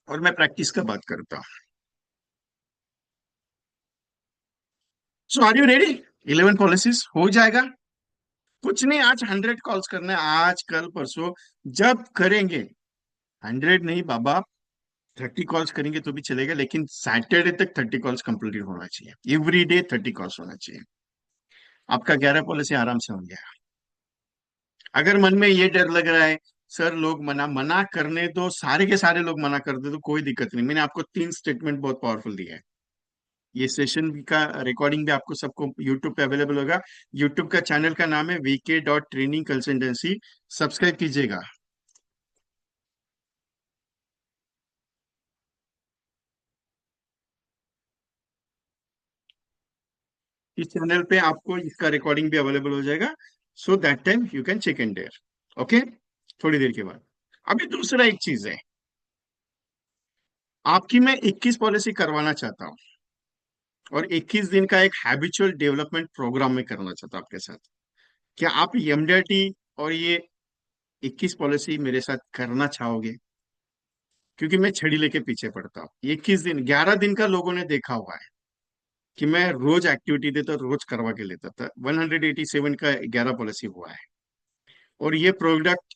और मैं प्रैक्टिस का बात करता हूँ। सो आर यू रेडी? 11 पॉलिसीज हो जाएगा। कुछ नहीं, आज 100 कॉल्स करने हैं, आज कल परसों जब करेंगे। 100 नहीं बाबा, 30 कॉल्स करेंगे तो भी चलेगा, लेकिन सैटरडे तक 30 कॉल्स कंप्लीट होना चाहिए, एवरी डे 30 कॉल्स होना चाहिए। आपका 11 पॉलिसी आराम से हो गया। अगर मन में ये डर लग रहा है, सर लोग मना मना करने दो, सारे के सारे लोग मना कर दे तो कोई दिक्कत नहीं, मैंने आपको 3 स्टेटमेंट बहुत पावरफुल दिया है। ये सेशन का रिकॉर्डिंग भी आपको सबको यूट्यूब पे अवेलेबल होगा। यूट्यूब का चैनल का नाम है VK.ट्रेनिंग कंसल्टेंसी। सब्सक्राइब कीजिएगा। इस चैनल पे आपको इसका रिकॉर्डिंग भी अवेलेबल हो जाएगा, so that time you can check in there. Okay, थोड़ी देर के बाद। अभी दूसरा एक चीज है, आपकी मैं 21 पॉलिसी करवाना चाहता हूँ, और 21 दिन का एक हैबिचुअल डेवलपमेंट प्रोग्राम में करना चाहता हूँ आपके साथ। क्या आप MDRT और ये 21 पॉलिसी मेरे साथ करना चाहोगे? क्योंकि मैं छड़ी लेके पीछे पड़ता हूँ। 21 दिन, 11 दिन का लोगों ने देखा हुआ है कि मैं रोज एक्टिविटी देता, रोज करवा के लेता था। 187 का 11 पॉलिसी हुआ है। और ये प्रोडक्ट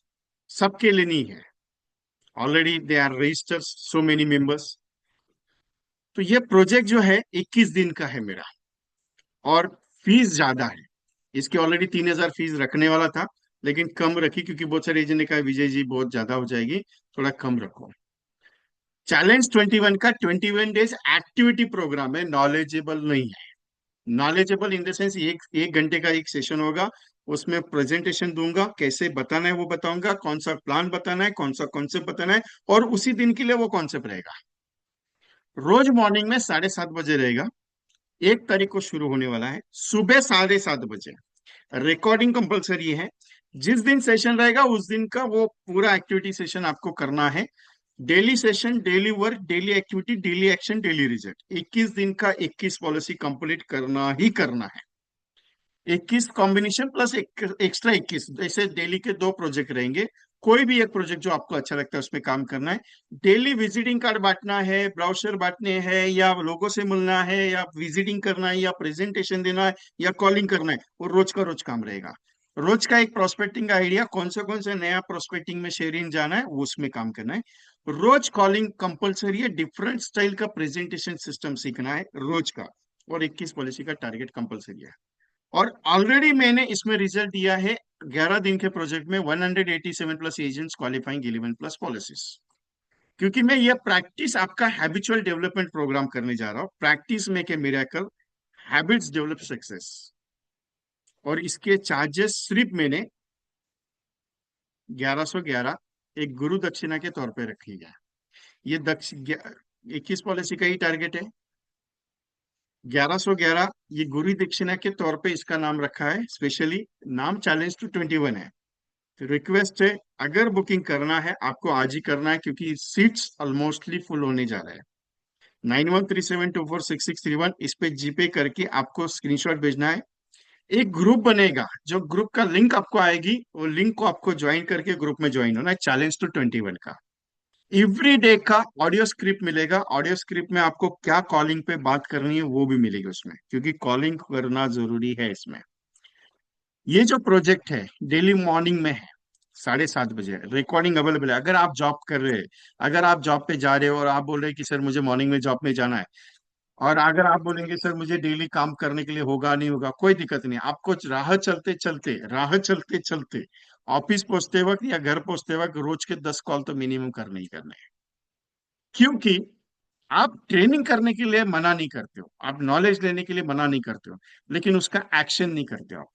सबके लिए नहीं है, already they are registered so many members. तो ये प्रोजेक्ट जो है 21 दिन का है मेरा, और फीस ज्यादा है। इसकी ऑलरेडी 3,000 फीस रखने वाला था, लेकिन कम रखी क्योंकि बहुत सारे एजेंट ने कहा विजय जी बहुत ज्यादा हो जाएगी, थोड़ा कम रखो। चैलेंज 21 का 21 डेज एक्टिविटी प्रोग्राम है, नॉलेजेबल नहीं है। नॉलेजेबल इन द सेंस एक घंटे का एक सेशन होगा, उसमें प्रेजेंटेशन दूंगा, कैसे बताना है वो बताऊंगा, कौन सा प्लान बताना है, कौन सा कॉन्सेप्ट बताना है, और उसी दिन के लिए वो कॉन्सेप्ट रहेगा। रोज मॉर्निंग में 7:30 बजे रहेगा। 1 तारीख को शुरू होने वाला है सुबह 7:30 बजे। रिकॉर्डिंग कंपलसरी है। जिस दिन सेशन रहेगा उस दिन का वो पूरा एक्टिविटी सेशन आपको करना है। Daily session, daily work, daily activity, daily action, daily result, 21 दिन का 21 पॉलिसी कंप्लीट करना ही करना है। 21 कॉम्बिनेशन प्लस एक एक्स्ट्रा 21, जैसे डेली के 2 प्रोजेक्ट रहेंगे। कोई भी एक प्रोजेक्ट जो आपको अच्छा लगता है उसमें काम करना है। डेली विजिटिंग कार्ड बांटना है, ब्राउचर बांटने हैं, या लोगों से मिलना है, या विजिटिंग करना है, या प्रेजेंटेशन देना है, या कॉलिंग करना है, वो रोज का रोज काम रहेगा। रोज का एक प्रोस्पेक्टिंग आइडिया, कौन से नया प्रोस्पेक्टिंग में शेयरिंग जाना है वो उसमें काम करना है। रोज कॉलिंग कंपलसरी है, डिफरेंट स्टाइल का प्रेजेंटेशन सिस्टम सीखना है रोज का। और 21 पॉलिसी का टारगेट कंपलसरी है। और ऑलरेडी मैंने इसमें रिजल्ट दिया है। 11 दिन के प्रोजेक्ट में 187 plus agents qualifying 11 plus policies. क्योंकि मैं ये प्रैक्टिस आपका हैबिचुअल डेवलपमेंट प्रोग्राम करने जा रहा हूँ, practice make a miracle, habits develop success. और इसके चार्जेस सिर्फ मैंने 1111 एक गुरु दक्षिणा के तौर पे रखी है। ये 21 पॉलिसी का ही टारगेट है। 1111 ये गुरु दक्षिणा के तौर पे इसका नाम रखा है स्पेशली। नाम चैलेंज 21 है। तो रिक्वेस्ट है, अगर बुकिंग करना है आपको आज ही करना है, क्योंकि सीट्स ऑलमोस्टली फुल होने जा रहा है। 9137246631 इस पे जीपे करके आपको स्क्रीनशॉट भेजना है। एक ग्रुप बनेगा, जो ग्रुप का लिंक आपको आएगी, वो लिंक को आपको ज्वाइन करके ग्रुप में ज्वाइन होना है, चैलेंज 21 का। एवरी डे का ऑडियो स्क्रिप्ट मिलेगा। ऑडियो स्क्रिप्ट में आपको क्या कॉलिंग पे बात करनी है वो भी मिलेगी उसमें, क्योंकि कॉलिंग करना जरूरी है इसमें। ये जो प्रोजेक्ट है डेली मॉर्निंग में है, 7:30 बजे रिकॉर्डिंग अवेलेबल है। अगर आप जॉब कर रहे हैं, अगर आप जॉब पे जा रहे हो और आप बोल रहे हैं कि सर मुझे मॉर्निंग में जॉब में जाना है, और अगर आप बोलेंगे सर मुझे डेली काम करने के लिए होगा नहीं होगा, कोई दिक्कत नहीं। आपको राह चलते ऑफिस पहुंचते वक्त या घर पहुंचते वक्त रोज के 10 कॉल तो मिनिमम करने ही करने हैं। क्योंकि आप ट्रेनिंग करने के लिए मना नहीं करते हो, आप नॉलेज लेने के लिए मना नहीं करते हो, लेकिन उसका एक्शन नहीं करते हो आप।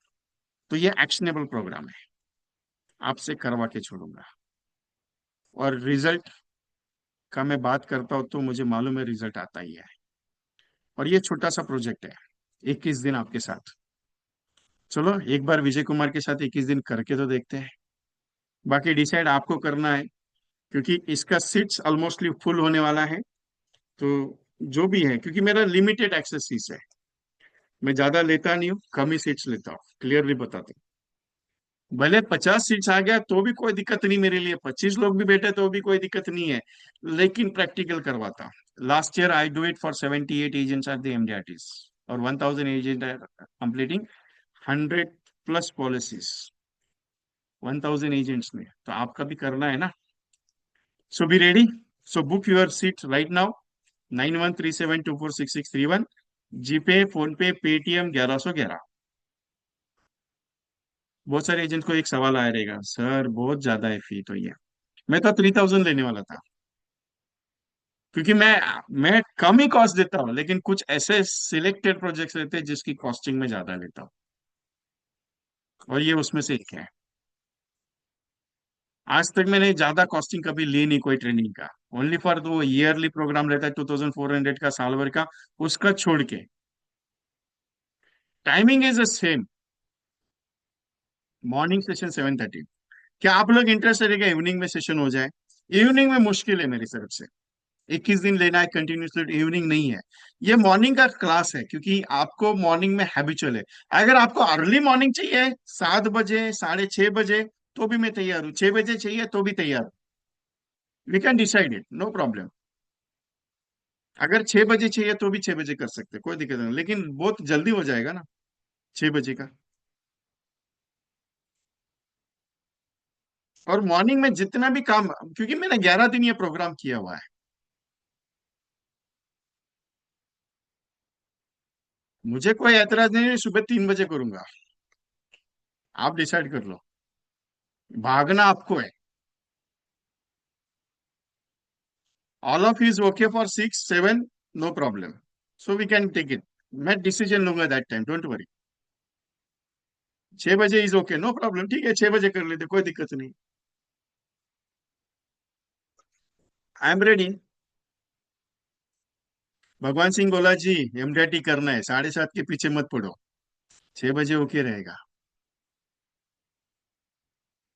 तो ये एक्शनेबल प्रोग्राम है, आपसे करवा के छोड़ूंगा। और रिजल्ट का मैं बात करता हूँ तो मुझे मालूम है रिजल्ट आता ही है। और ये छोटा सा प्रोजेक्ट है, 21 दिन आपके साथ। चलो एक बार विजय कुमार के साथ 21 दिन करके तो देखते हैं। बाकी डिसाइड आपको करना है, क्योंकि इसका सीट्स ऑलमोस्टली फुल होने वाला है। तो जो भी है, क्योंकि मेरा लिमिटेड एक्सेस सीट्स है, मैं ज्यादा लेता नहीं हूँ, कम ही सीट्स लेता हूँ, क्लियरली बताता हूँ। भले 50 सीट्स आ गया तो भी कोई दिक्कत नहीं मेरे लिए, 25 लोग भी बैठे तो भी कोई दिक्कत नहीं है, लेकिन प्रैक्टिकल करवाता हूँ। Last year I do it for 78 agents at the MDRTs, और 1000 agent are completing 100+ policies, 1000 agents में, तो आपका भी करना है ना। So be ready, so book your seat right now. 9137246631, GPay, PhonePe, Paytm 1111। बहुत सारे एजेंट को एक सवाल आया रहेगा, सर बहुत ज्यादा है फी तो ये। मैं तो 3000 लेने वाला था, क्योंकि मैं कम ही कॉस्ट देता हूँ, लेकिन कुछ ऐसे सिलेक्टेड प्रोजेक्ट्स रहते हैं जिसकी कॉस्टिंग में ज्यादा लेता हूँ, और ये उसमें से एक है। आज तक मैंने ज्यादा कॉस्टिंग कभी ली नहीं कोई ट्रेनिंग का, ओनली फॉर वो ईयरली प्रोग्राम रहता है 2400 का साल भर का, उसका छोड़ के। Timing is the same, morning session 7:30। क्या आप लोग इंटरेस्ट रहेगा इवनिंग में सेशन हो जाए? इवनिंग में मुश्किल है मेरी तरफ से, 21 दिन लेना है कंटिन्यूसली, इवनिंग नहीं है। ये मॉर्निंग का क्लास है, क्योंकि आपको मॉर्निंग में हैबिचुअल है। अगर आपको अर्ली मॉर्निंग चाहिए, 7 बजे, 6:30 बजे, तो भी मैं तैयार हूँ। 6 बजे चाहिए तो भी तैयार हूँ। We can decide it, no problem. अगर 6 बजे चाहिए तो भी 6 बजे कर सकते हैं, कोई दिक्कत नहीं, लेकिन बहुत जल्दी हो जाएगा ना 6 बजे का। और मॉर्निंग में जितना भी काम, क्योंकि मैंने 11 दिन ये प्रोग्राम किया हुआ है। मुझे कोई ऐतराज नहीं है, सुबह 3 बजे करूंगा, आप डिसाइड कर लो। भागना आपको है। All of is okay for 6 7, no problem, so we can take it. मैं डिसीजन लूंगा दैट टाइम, डोंट वरी। 6 बजे इज ओके, नो प्रॉब्लम, ठीक है 6 बजे कर लेते, कोई दिक्कत नहीं। I am ready. भगवान सिंह बोला जी, एमडीटी करना है, 7:30 के पीछे मत पड़ो, 6 बजे ओके रहेगा।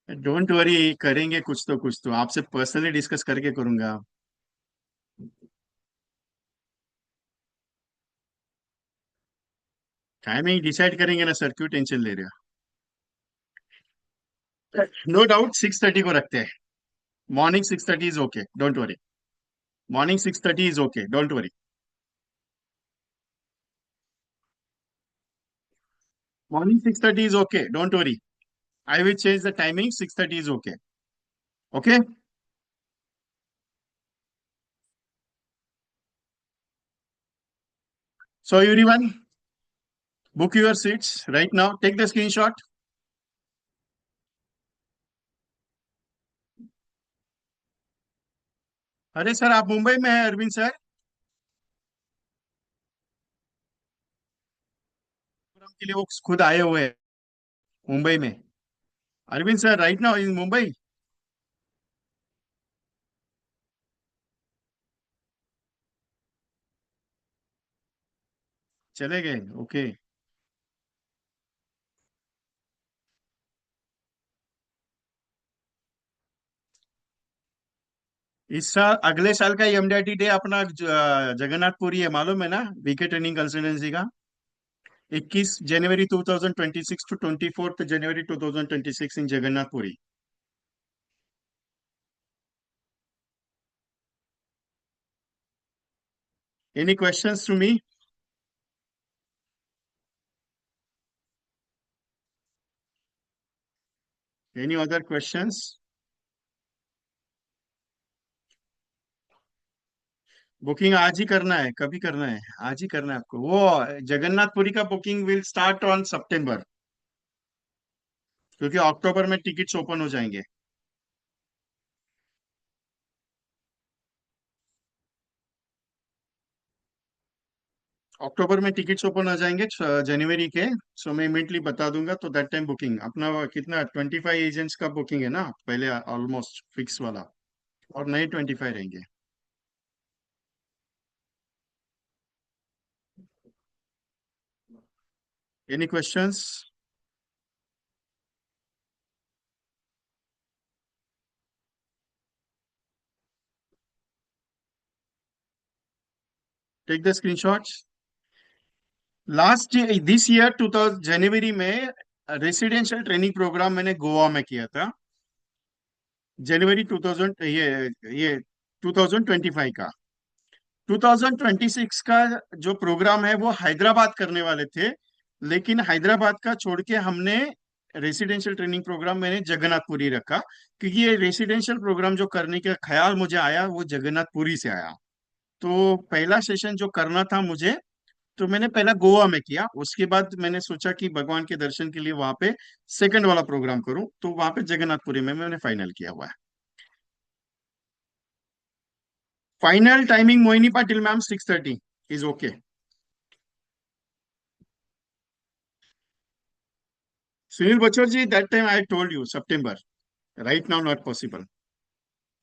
डोंट वरी, करेंगे कुछ तो आपसे पर्सनली डिस्कस करके करूंगा। टाइमिंग डिसाइड करेंगे ना सर, क्यों टेंशन ले रहे हो? नो डाउट 6:30 को रखते हैं। Morning 6:30 is okay, don't worry. Morning 6:30 is okay, don't worry. Morning 6:30 is okay, don't worry. I will change the timing. 6:30 is okay. Okay. So everyone, book your seats right now. Take the screenshot. अरे sir आप मुंबई में है Arvind sir, programme के लिए वो खुद आए हुए हैं मुंबई में। Arvind sir right now in Mumbai. चले गए, ओके। इस साल, अगले साल का एमडीआईटी डे अपना जगन्नाथपुरी है, मालूम है ना, वीके ट्रेनिंग कंसल्टेंसी का। 21 January 2026 to 24 January 2026 in Jagannathpuri. Any questions to me? Any other questions? Booking आज ही करना है, कभी करना है? आज ही करना है आपको वो। जगन्नाथपुरी का बुकिंग विल स्टार्ट ऑन सितंबर, क्योंकि अक्टूबर में टिकट्स ओपन हो जाएंगे। अक्टूबर में टिकट्स ओपन हो जाएंगे जनवरी के। सो मैं इमीडिएटली बता दूंगा, तो दैट टाइम बुकिंग अपना कितना 25 एजेंट्स का बुकिंग है ना पहले, ऑलमोस्ट फिक्स वाला। और नए 25 रहेंगे। Any questions? Take the screenshots. Last this year 2000 जनवरी में रेसिडेंशियल ट्रेनिंग प्रोग्राम मैंने गोवा में किया था। जनवरी 2000, ये 2025 का। 2026 का जो प्रोग्राम है वो हैदराबाद करने वाले थे, लेकिन हैदराबाद का छोड़ के हमने रेसिडेंशियल ट्रेनिंग प्रोग्राम मैंने जगन्नाथपुरी रखा, क्योंकि ये रेसिडेंशियल प्रोग्राम जो करने का ख्याल मुझे आया वो जगन्नाथपुरी से आया। तो पहला सेशन जो करना था मुझे, तो मैंने पहला गोवा में किया। उसके बाद मैंने सोचा कि भगवान के दर्शन के लिए वहां पे सेकंड वाला प्रोग्राम करूं, तो वहां पे जगन्नाथपुरी में मैंने फाइनल किया हुआ है। Final timing Mohini Patil ma'am 6:30 is okay. Sunil Bachchar ji, that time I told you सितंबर, राइट नाउ नॉट पॉसिबल,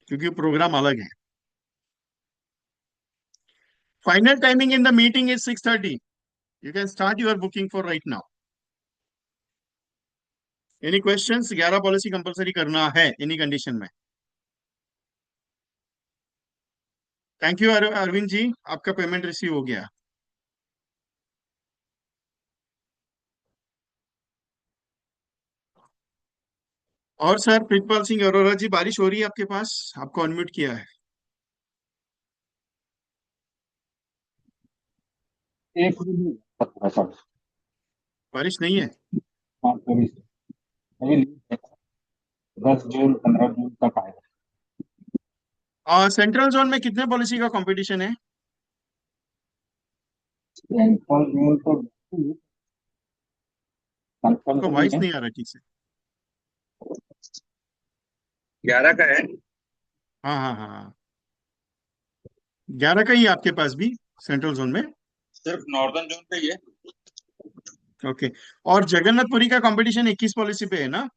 क्योंकि प्रोग्राम अलग है। Final timing in the meeting is 6:30। You can start your booking for right now. Any questions? 11 policy compulsory करना है any condition में। Thank you Arvind ji, आपका payment receive हो गया। और सर प्रीतपाल सिंह अरोरा जी, बारिश हो रही है आपके पास? आपको अनम्यूट किया है। एक भी नहीं सर। बारिश नहीं है? हाँ कभी से अभी नहीं है। 10 जून 15 जून तक आएगा। सेंट्रल जोन में कितने पॉलिसी का कंपटीशन है? सेंट्रल जून तो कंफर्म आपका तो नहीं वॉइस है। नहीं आ रहा ठीक से। 11 का है। हाँ हाँ हाँ हाँ। 11 का ही है आपके पास भी, सेंट्रल जोन में? सिर्फ नॉर्दर्न जोन पे ही है। ओके। और जगन्नाथपुरी का कंपटीशन 21 पॉलिसी पे है ना?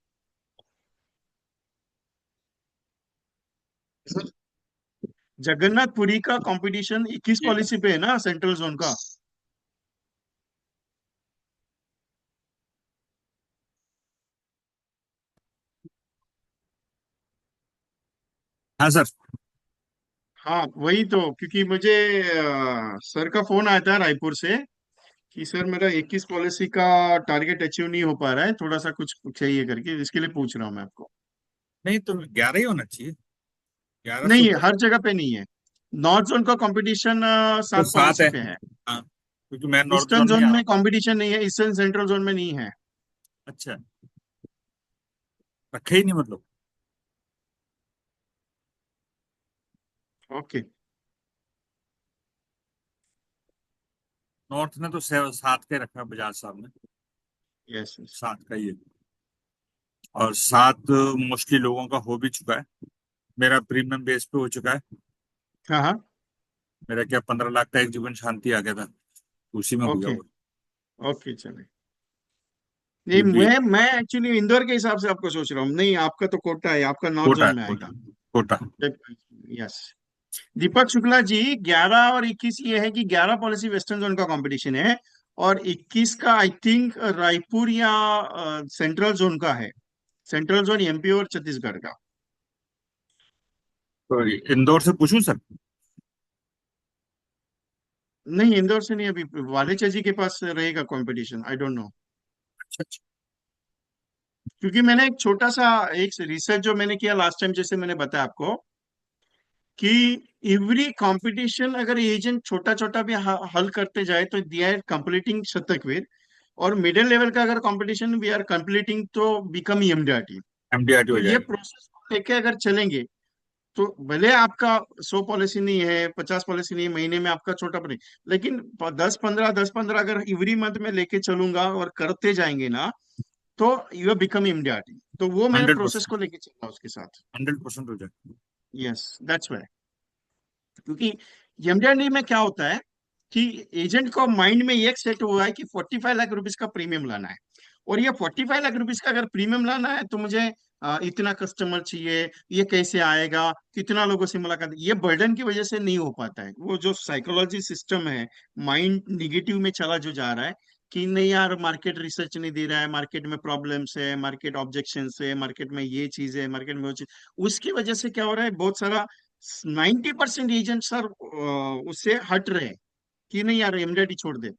सर जगन्नाथपुरी का कंपटीशन 21 ये पॉलिसी पे है ना, सेंट्रल जोन का? हाँ सर। हाँ वही तो, क्योंकि मुझे सर का फोन आया था रायपुर से कि सर मेरा 21 पॉलिसी का टारगेट अचीव नहीं हो पा रहा है, थोड़ा सा कुछ चाहिए करके, इसके लिए पूछ रहा हूँ मैं आपको। नहीं तो 11 ही होना चाहिए। 11 से नहीं, ऊपर हर जगह पे नहीं है। नॉर्थ जोन का कंपटीशन तो 7 7 पॉलिसी है। पे है। हाँ क्योंकि मैं नॉर्थ ईस्टर्न जोन में जोन आ रहा में हूँ। कंपटीशन नहीं है, ईस्टर्न सेंट्रल जोन में नहीं है। अच्छा, रखे ही नहीं मतलब। ओके। नॉर्थ ने तो 7 के रखा है बजाज साहब ने। Yes yes. 7 का ही है। और 7 मोस्टली लोगों का हो भी चुका है। मेरा प्रीमियम बेस पे हो चुका है। हाँ हाँ। मेरा क्या 15 लाख का एक जीवन शांति आ गया था, उसी में हो गया ओके। वो। ओके चले। नहीं, क्योंकि मैं एक्चुअली इंदौर के हिसाब से आपको सोच रहा हूँ। नहीं, आपका तो कोटा है, आपका नॉर्थ कोटा है, जोन में कोटा। आएगा। कोटा। यस। दीपक शुक्ला जी, 11 और 21 ये है कि 11 पॉलिसी वेस्टर्न जोन का कंपटीशन है, और 21 का आई थिंक रायपुर या सेंट्रल जोन का है। सेंट्रल जोन एमपी और छत्तीसगढ़ का। तो इंदौर से पूछूं सर? नहीं, इंदौर से नहीं, अभी वालेचा जी के पास रहेगा कंपटीशन, आई डोंट नो। अच्छा अच्छा। क्योंकि मैंने एक छोटा सा एक रिसर्च जो मैंने किया लास्ट टाइम, जैसे मैंने बताया आपको कि एवरी कंपटीशन अगर एजेंट छोटा छोटा भी हल करते जाए तो दे आर कंप्लीटिंग शतकवीर, और मिडिल लेवल का अगर कंपटीशन वी आर कंप्लीटिंग तो बिकम एमडीआरटी। एमडीआरटी तो हो ये जाएगा। प्रोसेस को लेके अगर चलेंगे तो भले आपका 100 पॉलिसी नहीं है, 50 पॉलिसी नहीं है, महीने में आपका छोटा नहीं, लेकिन 10-15 अगर एवरी मंथ में लेके चलूंगा और करते जाएंगे ना, तो यू बिकम एमडीआरटी। तो वो मैंने हंड्रेड प्रोसेस परसेंट को लेके चला उसके साथ। 100% हो जाएगा। Yes, that's why. क्योंकि एमडीआरटी में क्या होता है कि एजेंट को माइंड में एक सेट हुआ है कि 45 लाख रुपीज का प्रीमियम लाना है, और ये 45 लाख रुपीज का अगर प्रीमियम लाना है तो मुझे इतना कस्टमर चाहिए, ये कैसे आएगा, कितना लोगों से मुलाकात, ये बर्डन की वजह से नहीं हो पाता है। वो जो साइकोलॉजी सिस्टम है, माइंड निगेटिव में चला जो जा रहा है कि नहीं यार मार्केट रिसर्च नहीं दे रहा है, मार्केट में प्रॉब्लम्स है, मार्केट ऑब्जेक्शन है, मार्केट में ये चीज है, मार्केट में वो चीज, उसकी वजह से क्या हो रहा है, बहुत सारा 90% एजेंट सर उससे हट रहे हैं कि नहीं यार एमडीडी छोड़ दे,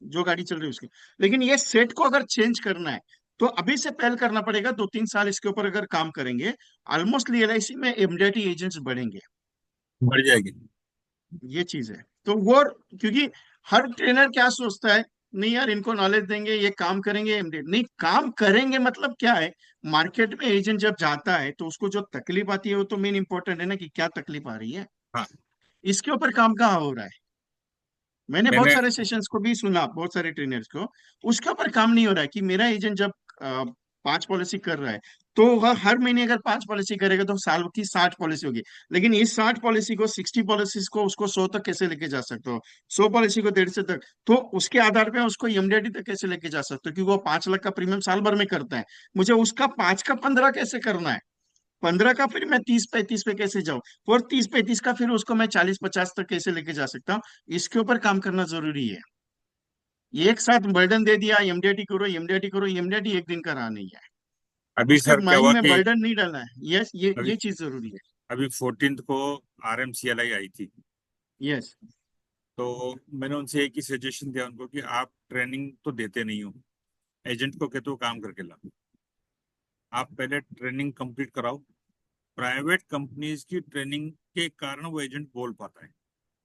जो गाड़ी चल रही है उसकी। लेकिन ये सेट को अगर चेंज करना है तो अभी से पहल करना पड़ेगा, 2-3 साल इसके ऊपर अगर काम करेंगे, ऑलमोस्ट एलआईसी में एमडीटी एजेंट्स बढ़ेंगे। बढ़ जाएगी। ये चीज है तो वो, क्योंकि हर ट्रेनर क्या सोचता है, नहीं यार इनको नॉलेज देंगे ये काम करेंगे, एमडीटी नहीं काम करेंगे, मतलब क्या है, मार्केट में एजेंट जब जाता है तो उसको जो तकलीफ आती है वो तो मेन इंपॉर्टेंट है ना, कि क्या तकलीफ आ रही है, हाँ। इसके ऊपर काम कहाँ हो रहा है। मैंने बहुत मैंने सारे सेशंस को भी सुना, बहुत सारे ट्रेनर्स को, उसके ऊपर काम नहीं हो रहा है कि मेरा एजेंट जब 5 पॉलिसी कर रहा है तो वह हर महीने अगर 5 पॉलिसी करेगा तो साल की 60 पॉलिसी होगी। लेकिन इस 60 पॉलिसी को, 60 पॉलिसीज को उसको 100 तक कैसे लेके जा सकते हो, 100 पॉलिसी को 150 तक, तो उसके आधार पे उसको एमडीटी तक कैसे लेके जा सकते हो, क्योंकि वो 5 लाख का प्रीमियम साल भर में करता है, मुझे उसका 5 का 15 कैसे करना है, 15 का फिर मैं 30-35 पे कैसे जाऊं, और 30-35 का फिर उसको मैं 40-50 तक कैसे लेके जा सकता हूँ, इसके ऊपर काम करना जरूरी है। एक साथ बर्डन दे दिया एमडीटी करो, एमडीटी करो, एमडीटी एक दिन का रहा नहीं है, अभी उसके सर क्या माइंड हुआ में कि बर्डन नहीं डालना है। यस, अभी ये चीज जरूरी है। अभी 14th को RMCLI आई थी। यस। तो मैंने उनसे एक ही सजेशन दिया उनको कि आप ट्रेनिंग तो देते नहीं हो, एजेंट को कहते हो काम करके लाओ। आप पहले ट्रेनिंग कंप्लीट कराओ। प्राइवेट कंपनीज की ट्रेनिंग के कारण वो एजेंट बोल पाता है।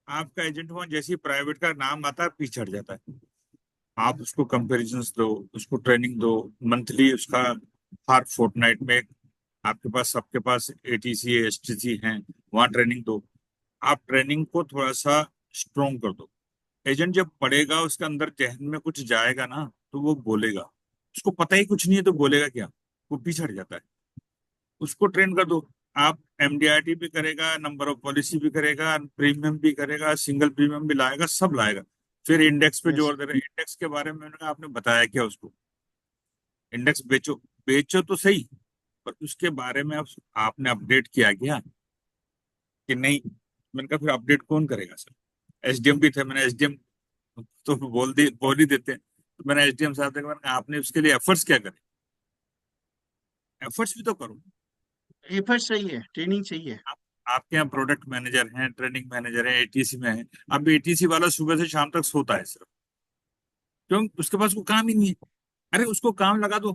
आपका एजेंट वहां जैसे ही प्राइवेट का नाम आता है पीछे हट जाता है। आप उसको कंपेरिजन्स दो, उसको ट्रेनिंग दो, मंथली उसका, हर फोर्टनाइट में आपके पास, सबके पास ATC STC हैं, वहाँ ट्रेनिंग दो। आप ट्रेनिंग को थोड़ा सा स्ट्रोंग कर दो। एजेंट जब पढ़ेगा उसके अंदर जहन में कुछ जाएगा ना तो वो बोलेगा। उसको पता ही कुछ नहीं है तो बोलेगा क्या, वो पीछे हट जाता है। उसको ट्रेन कर दो। आप MDRT भी करेगा, नंबर ऑफ पॉलिसी भी करेगा, प्रीमियम भी करेगा, सिंगल प्रीमियम भी लाएगा, सब लाएगा। फिर इंडेक्स पे यस। जोर दे रहे हैं। इंडेक्स के बारे में मैंने कहा आपने बताया क्या उसको। इंडेक्स बेचो, बेचो तो सही, पर उसके बारे में आपने अपडेट किया क्या कि नहीं। मैंने कहा फिर अपडेट कौन करेगा सर। SDM भी थे, मैंने SDM तो बोल ही देते हैं। तो मैंने SDM साहब से कहा, मैंने कहा, आपने उसके लिए एफर्ट्स क्या करे, एफर्ट्स भी तो करो। एफर्ट सही है, ट्रेनिंग चाहिए। आप, आपके यहाँ प्रोडक्ट मैनेजर हैं, ट्रेनिंग मैनेजर हैं, ATC में है। अब ATC वाला सुबह से शाम तक सोता है सिर्फ, क्यों, उसके पास को काम ही नहीं है। अरे उसको काम लगा दो।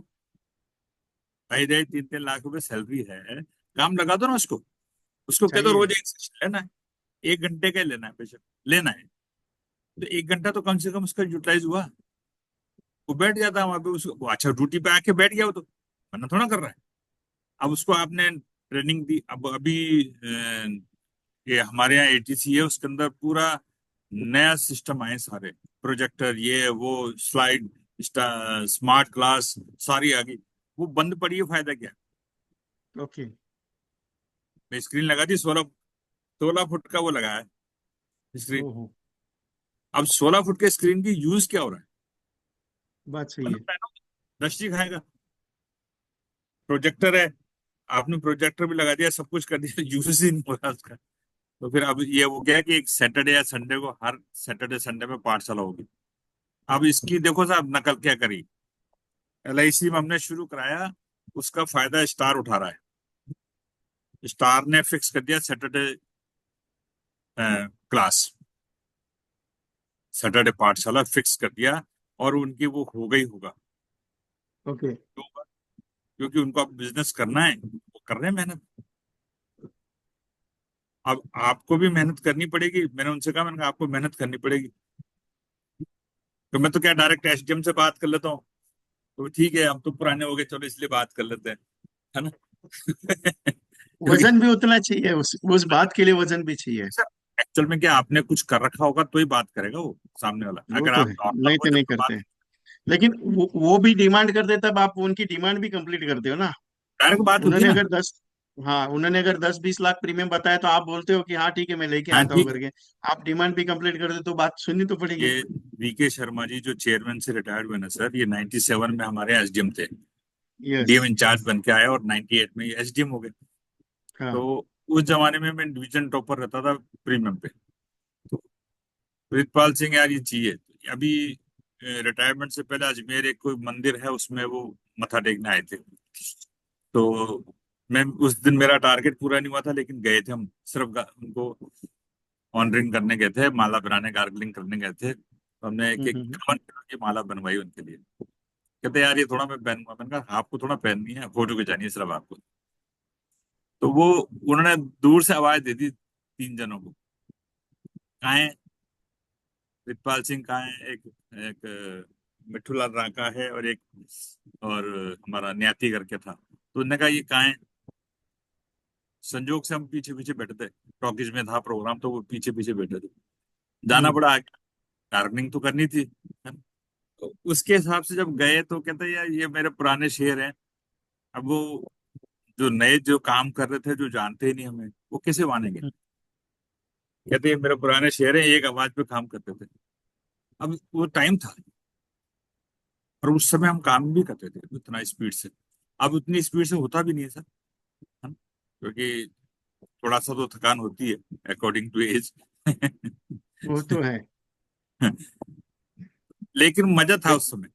भाई ढाई 3-3 लाख रुपए सैलरी है, काम लगा दो ना उसको। उसको कह दो चाहिए। रोज एक सेशन लेना है, 1 घंटे का ही लेना है पेशेंट, लेना है। तो 1 घंटा तो कम से कम उसका यूटिलाइज हुआ। वो बैठ जाता है वहां पे, उसको वो अच्छा ड्यूटी पे आके बैठ गया वो तो, वरना थोड़ा कर रहा है। अब उसको आपने ट्रेनिंग दी। अब अभी ये हमारे यहाँ ATC है, उसके अंदर पूरा नया सिस्टम आए सारे, प्रोजेक्टर ये वो, स्लाइड, स्मार्ट क्लास सारी आ गई। वो बंद पड़ी है, फायदा क्या। ओके। मैं स्क्रीन लगा दी, 16 फुट का वो लगाया है स्क्रीन। ओहो। अब 16 फुट के स्क्रीन की यूज क्या हो रहा है, बात सही बंद है। पड़ा है ना, दृष्टि खाएगा। प्रोजेक्टर है, आपने प्रोजेक्टर भी लगा दिया, सब कुछ कर दिया, यूज ही नहीं हो रहा उसका। तो फिर अब ये वो क्या है कि एक सैटरडे या संडे को, हर सैटरडे संडे में पाठशाला होगी। अब इसकी देखो साहब नकल क्या करी, LIC में हमने शुरू कराया, उसका फायदा स्टार उठा रहा है। स्टार ने फिक्स कर दिया सैटरडे क्लास, सैटरडे पाठशाला फिक्स कर दिया, और उनकी वो हो गई होगा। ओके। क्यों? क्योंकि उनको अब बिजनेस करना है, वो कर रहे हैं मेहनत। अब आपको भी मेहनत करनी पड़ेगी। मैंने उनसे कहा, मैंने कहा आपको मेहनत करनी पड़ेगी। तो मैं तो क्या डायरेक्ट SDM से बात कर लेता हूँ। तो ठीक है, हम तो पुराने हो गए, चलो इसलिए बात कर लेते हैं, है ना। क्योंकि वजन भी उतना चाहिए, उस बात के लिए वजन भी चाहिए। एक्चुअल में क्या, आपने कुछ कर रखा होगा तो ही बात करेगा वो सामने वाला। वो अगर तो आप है, नॉर्मल नहीं हो तो जब नहीं तो बात, करते। लेकिन वो भी डिमांड करते तब आप उनकी डिमांड भी कंप्लीट करते हो ना। डायरेक्ट बात होती है उन्होंने ना। अगर 10, हाँ उन्होंने अगर 10-20 लाख प्रीमियम बताया तो आप बोलते हो कि हाँ ठीक है मैं लेके हाँ आता हूँ ठीक। करके, आप डिमांड भी कंप्लीट कर दे तो बात सुननी तो पड़ेगी। ये VK शर्मा जी जो चेयरमैन से रिटायर्ड हुए ना सर, ये 97 में हमारे SDM थे। यस। डीएम इंचार्ज बन के आया और 98 में एसडीएम हो गए। हाँ। तो उस जमाने में मैं डिवीजन टॉपर रहता था प्रीमियम पे। तो प्रीतपाल सिंह यार ये चाहिए। अभी रिटायरमेंट से पहले अजमेर एक कोई मंदिर है, उसमें वो मत्था टेकने आए थे। तो मैं उस दिन मेरा टारगेट पूरा नहीं हुआ था, लेकिन गए थे हम सिर्फ उनको ऑनरिंग करने गए थे, माला बनाने गार्गलिंग करने गए थे। तो हमने एक एक हम्म। कमल की माला बनवाई उनके लिए। कहते यार ये थोड़ा मैं पहनूंगा। मैंने कहा आपको थोड़ा पहननी है, फोटो खिंचानी है सिर्फ आपको। तो वो उन्होंने दूर से आवाज दे दी तीन जनों को, कहाँ है प्रितपाल सिंह, कहाँ है, एक एक मिट्ठू लाल रांका है और एक और हमारा न्याती करके था। तो उन्होंने कहा ये कहाँ है। संजोग से हम पीछे पीछे बैठे थे, टॉकीज में था प्रोग्राम, तो वो पीछे पीछे बैठे थे। जाना हम्म। पड़ा आगे, गार्डनिंग तो करनी थी। तो उसके हिसाब से जब गए तो कहते यार ये मेरे पुराने शेर हैं। अब वो जो नए जो काम कर रहे थे, जो जानते ही नहीं हमें, वो कैसे मानेंगे। कहते ये मेरे पुराने शेर हैं, एक आवाज पे काम करते थे। अब वो टाइम था, और उस समय हम काम भी करते थे उतना स्पीड से। अब उतनी स्पीड से होता भी नहीं है सर, है ना? क्योंकि थोड़ा सा तो थकान होती है अकॉर्डिंग टू एज। वो तो है। लेकिन मजा था एक, उस समय।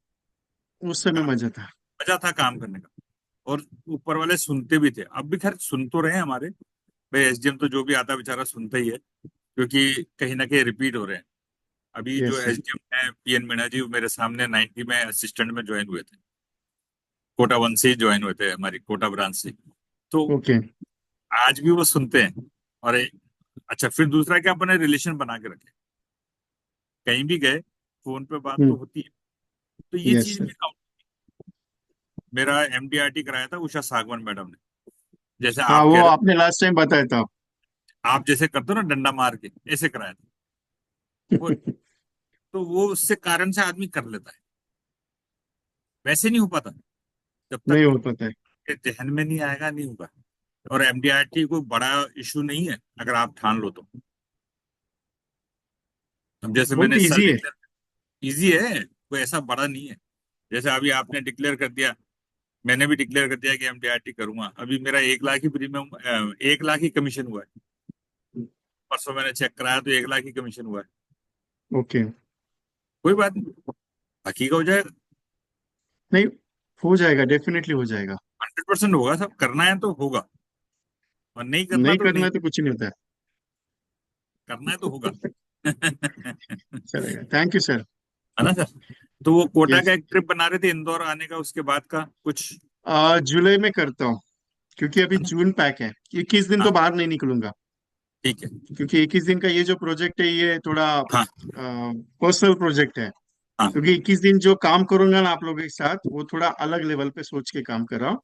उस समय काम, मजा था। मजा था काम करने का। और ऊपर वाले सुनते भी थे, अब भी खैर सुन तो रहे हैं हमारे। भाई एसडीएम तो जो भी आता बेचारा सुनता ही है, क्योंकि कहीं ना कहीं रिपीट हो रहे हैं। अभी जो यस सर। एसडीएम है पीएन मीणा जी, वो मेरे सामने 90 में असिस्टेंट में ज्वाइन हुए थे। कोटा वन से ही ज्वाइन हुए थे, हमारी कोटा ब्रांच से। तो ओके। आज भी वो सुनते हैं। और अच्छा, फिर दूसरा क्या, अपने रिलेशन बना के रखे। कहीं भी गए, फोन पे बात तो हम्म। होती है। तो ये यस चीज सर। भी काउंट। मेरा एमडीआरटी कराया था उषा सागवान मैडम ने। जैसे हाँ, आप वो कह रहे आपने लास्ट टाइम बताया था। हो, आप जैसे करते हो ना डंडा मार के, ऐसे कराया था वो। तो वो उससे कारण से आदमी कर लेता है, वैसे नहीं हो पाता जब तक नहीं हो पाता है। ये जहन में नहीं आएगा, नहीं होगा। और एमडीआरटी कोई बड़ा इशू नहीं है अगर आप ठान लो तो। अब जैसे बहुत मैंने सर इजी है। डिक्लेयर, इजी है, कोई ऐसा बड़ा नहीं है। जैसे अभी आपने डिक्लेयर कर दिया, मैंने भी डिक्लेयर कर दिया कि एमडीआरटी करूंगा। अभी मेरा 1 लाख ही प्रीमियम, 1 लाख ही कमीशन हुआ है। परसों मैंने चेक कराया तो 1 लाख ही कमीशन हुआ है। ओके। कोई बात नहीं, बाकी का हो जाएगा। नहीं, हो जाएगा, डेफिनेटली हो जाएगा। 100% होगा, सब करना है तो होगा, और नहीं करना नहीं तो करना नहीं। है तो कुछ नहीं होता करना है तो होगा। है। है चलेगा, थैंक यू सर। ना सर। तो वो कोटा यस। का एक ट्रिप बना रहे थे इंदौर आने का, उसके बाद का कुछ, जुलाई में करता हूँ, क्योंकि अभी है ना? जून पैक है। 21 दिन तो हाँ, बाहर नहीं निकलूंगा। ठीक है। क्योंकि 21 दिन का ये जो प्रोजेक्ट है, ये थोड़ा हाँ पर्सनल प्रोजेक्ट है। हाँ, क्योंकि 21 दिन जो काम करूंगा ना आप लोगों के साथ, वो थोड़ा अलग लेवल पे सोच के काम कर रहा हूँ।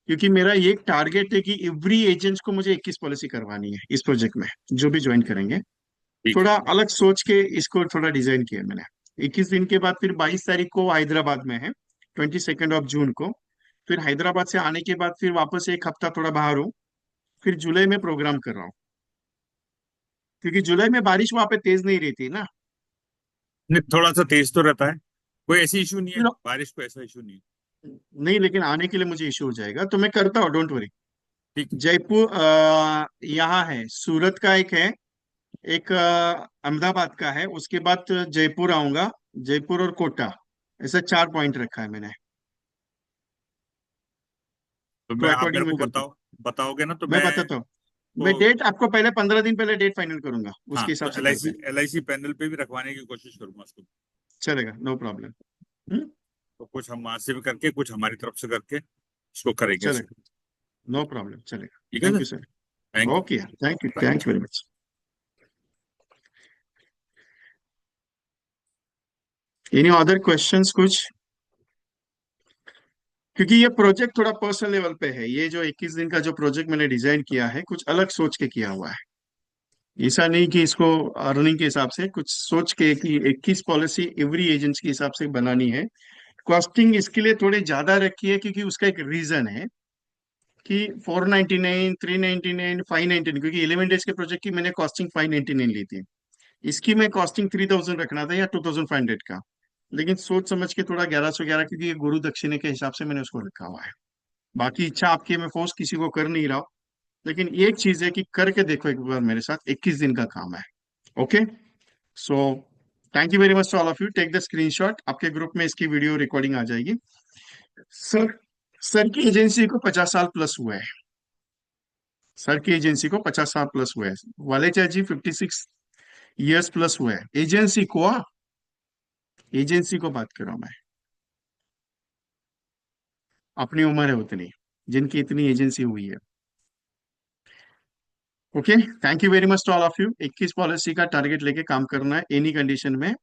क्योंकि मेरा ये टारगेट है कि एवरी एजेंट को मुझे 21 पॉलिसी करवानी है इस प्रोजेक्ट में, जो भी ज्वाइन करेंगे। ठीक है। थोड़ा अलग सोच के इसको थोड़ा डिजाइन किया मैंने। 21 दिन के बाद फिर 22 तारीख को हैदराबाद में है, 22 ऑफ जून को। फिर हैदराबाद से आने के बाद फिर वापस एक हफ्ता थोड़ा बाहर हूँ। फिर जुलाई में प्रोग्राम कर रहा हूँ, क्योंकि जुलाई में बारिश वहां पे तेज नहीं रहती ना। नहीं, थोड़ा सा तेज तो रहता है, कोई ऐसी इशू नहीं है, फिर बारिश को ऐसा इशू नहीं है। नहीं, लेकिन आने के लिए मुझे इशू हो जाएगा, तो मैं करता हूँ, डोंट वरी। ठीक है। जयपुर यहाँ है, सूरत का एक है, एक अहमदाबाद का है, उसके बाद जयपुर आऊंगा। जयपुर और कोटा, ऐसा 4 पॉइंट रखा है मैंने। तो तो मैं, आप मेरे अकॉर्डिंग में को करता हूँ। बताओगे ना, तो मैं मैं बताता हूँ। मैं को, डेट आपको पहले 15 दिन पहले डेट फाइनल करूंगा, हाँ, उसके तो हिसाब से एल आई करते सी हैं। एल आई सी पैनल पे भी रखवाने की कोशिश करूंगा उसको। चलेगा, नो प्रॉब्लम। तो कुछ हम वहां से भी करके, कुछ हमारी तरफ से करके उसको करेंगे उसको। चलेगा, नो प्रॉब्लम, चलेगा। ठीक है thank sir. You sir. Thank okay, thank you, you. Thank you very much. Any other questions कुछ? क्योंकि ये प्रोजेक्ट थोड़ा पर्सनल लेवल पे है, ये जो 21 दिन का जो प्रोजेक्ट मैंने डिजाइन किया है, कुछ अलग सोच के किया हुआ है। ऐसा नहीं कि इसको अर्निंग के हिसाब से, कुछ सोच के कि 21 पॉलिसी एवरी एजेंट्स के हिसाब से बनानी है। कॉस्टिंग इसके लिए थोड़ी ज्यादा रखी है, क्योंकि उसका एक रीजन है कि 499, 399, 599, क्योंकि 11 डेज के प्रोजेक्ट की मैंने कॉस्टिंग 599 ली थी। इसकी मैं कॉस्टिंग 3000 रखना था, या 2500 का। लेकिन सोच समझ के थोड़ा 1111, क्योंकि ये गुरु दक्षिणे के हिसाब से मैंने उसको रखा हुआ है। बाकी इच्छा आपकी है, मैं फोर्स किसी को कर नहीं रहा हूं। लेकिन एक चीज है कि करके देखो एक बार मेरे साथ, 21 दिन का काम है। Okay. So thank you very much to all of you, take the screenshot, आपके ग्रुप में इसकी वीडियो रिकॉर्डिंग आ जाएगी। सर, सर की एजेंसी को 50 साल प्लस हुआ है। सर की एजेंसी को 50 साल प्लस हुआ है। वालेचा जी 56 ईयर्स प्लस हुआ है एजेंसी को। एजेंसी को बात कर रहा हूं मैं, अपनी उम्र है उतनी जिनकी इतनी एजेंसी हुई है। Okay. Thank you very much to all of you. 21 policy का टारगेट लेके काम करना है एनी कंडीशन में,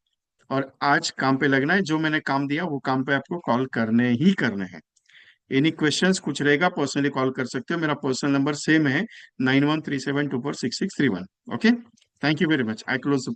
और आज काम पे लगना है। जो मैंने काम दिया वो काम पे आपको कॉल करने ही करने हैं। एनी क्वेश्चंस कुछ रहेगा पर्सनली कॉल कर सकते हो, मेरा पर्सनल नंबर सेम है, 9137246631। Okay. Thank you very much, I close the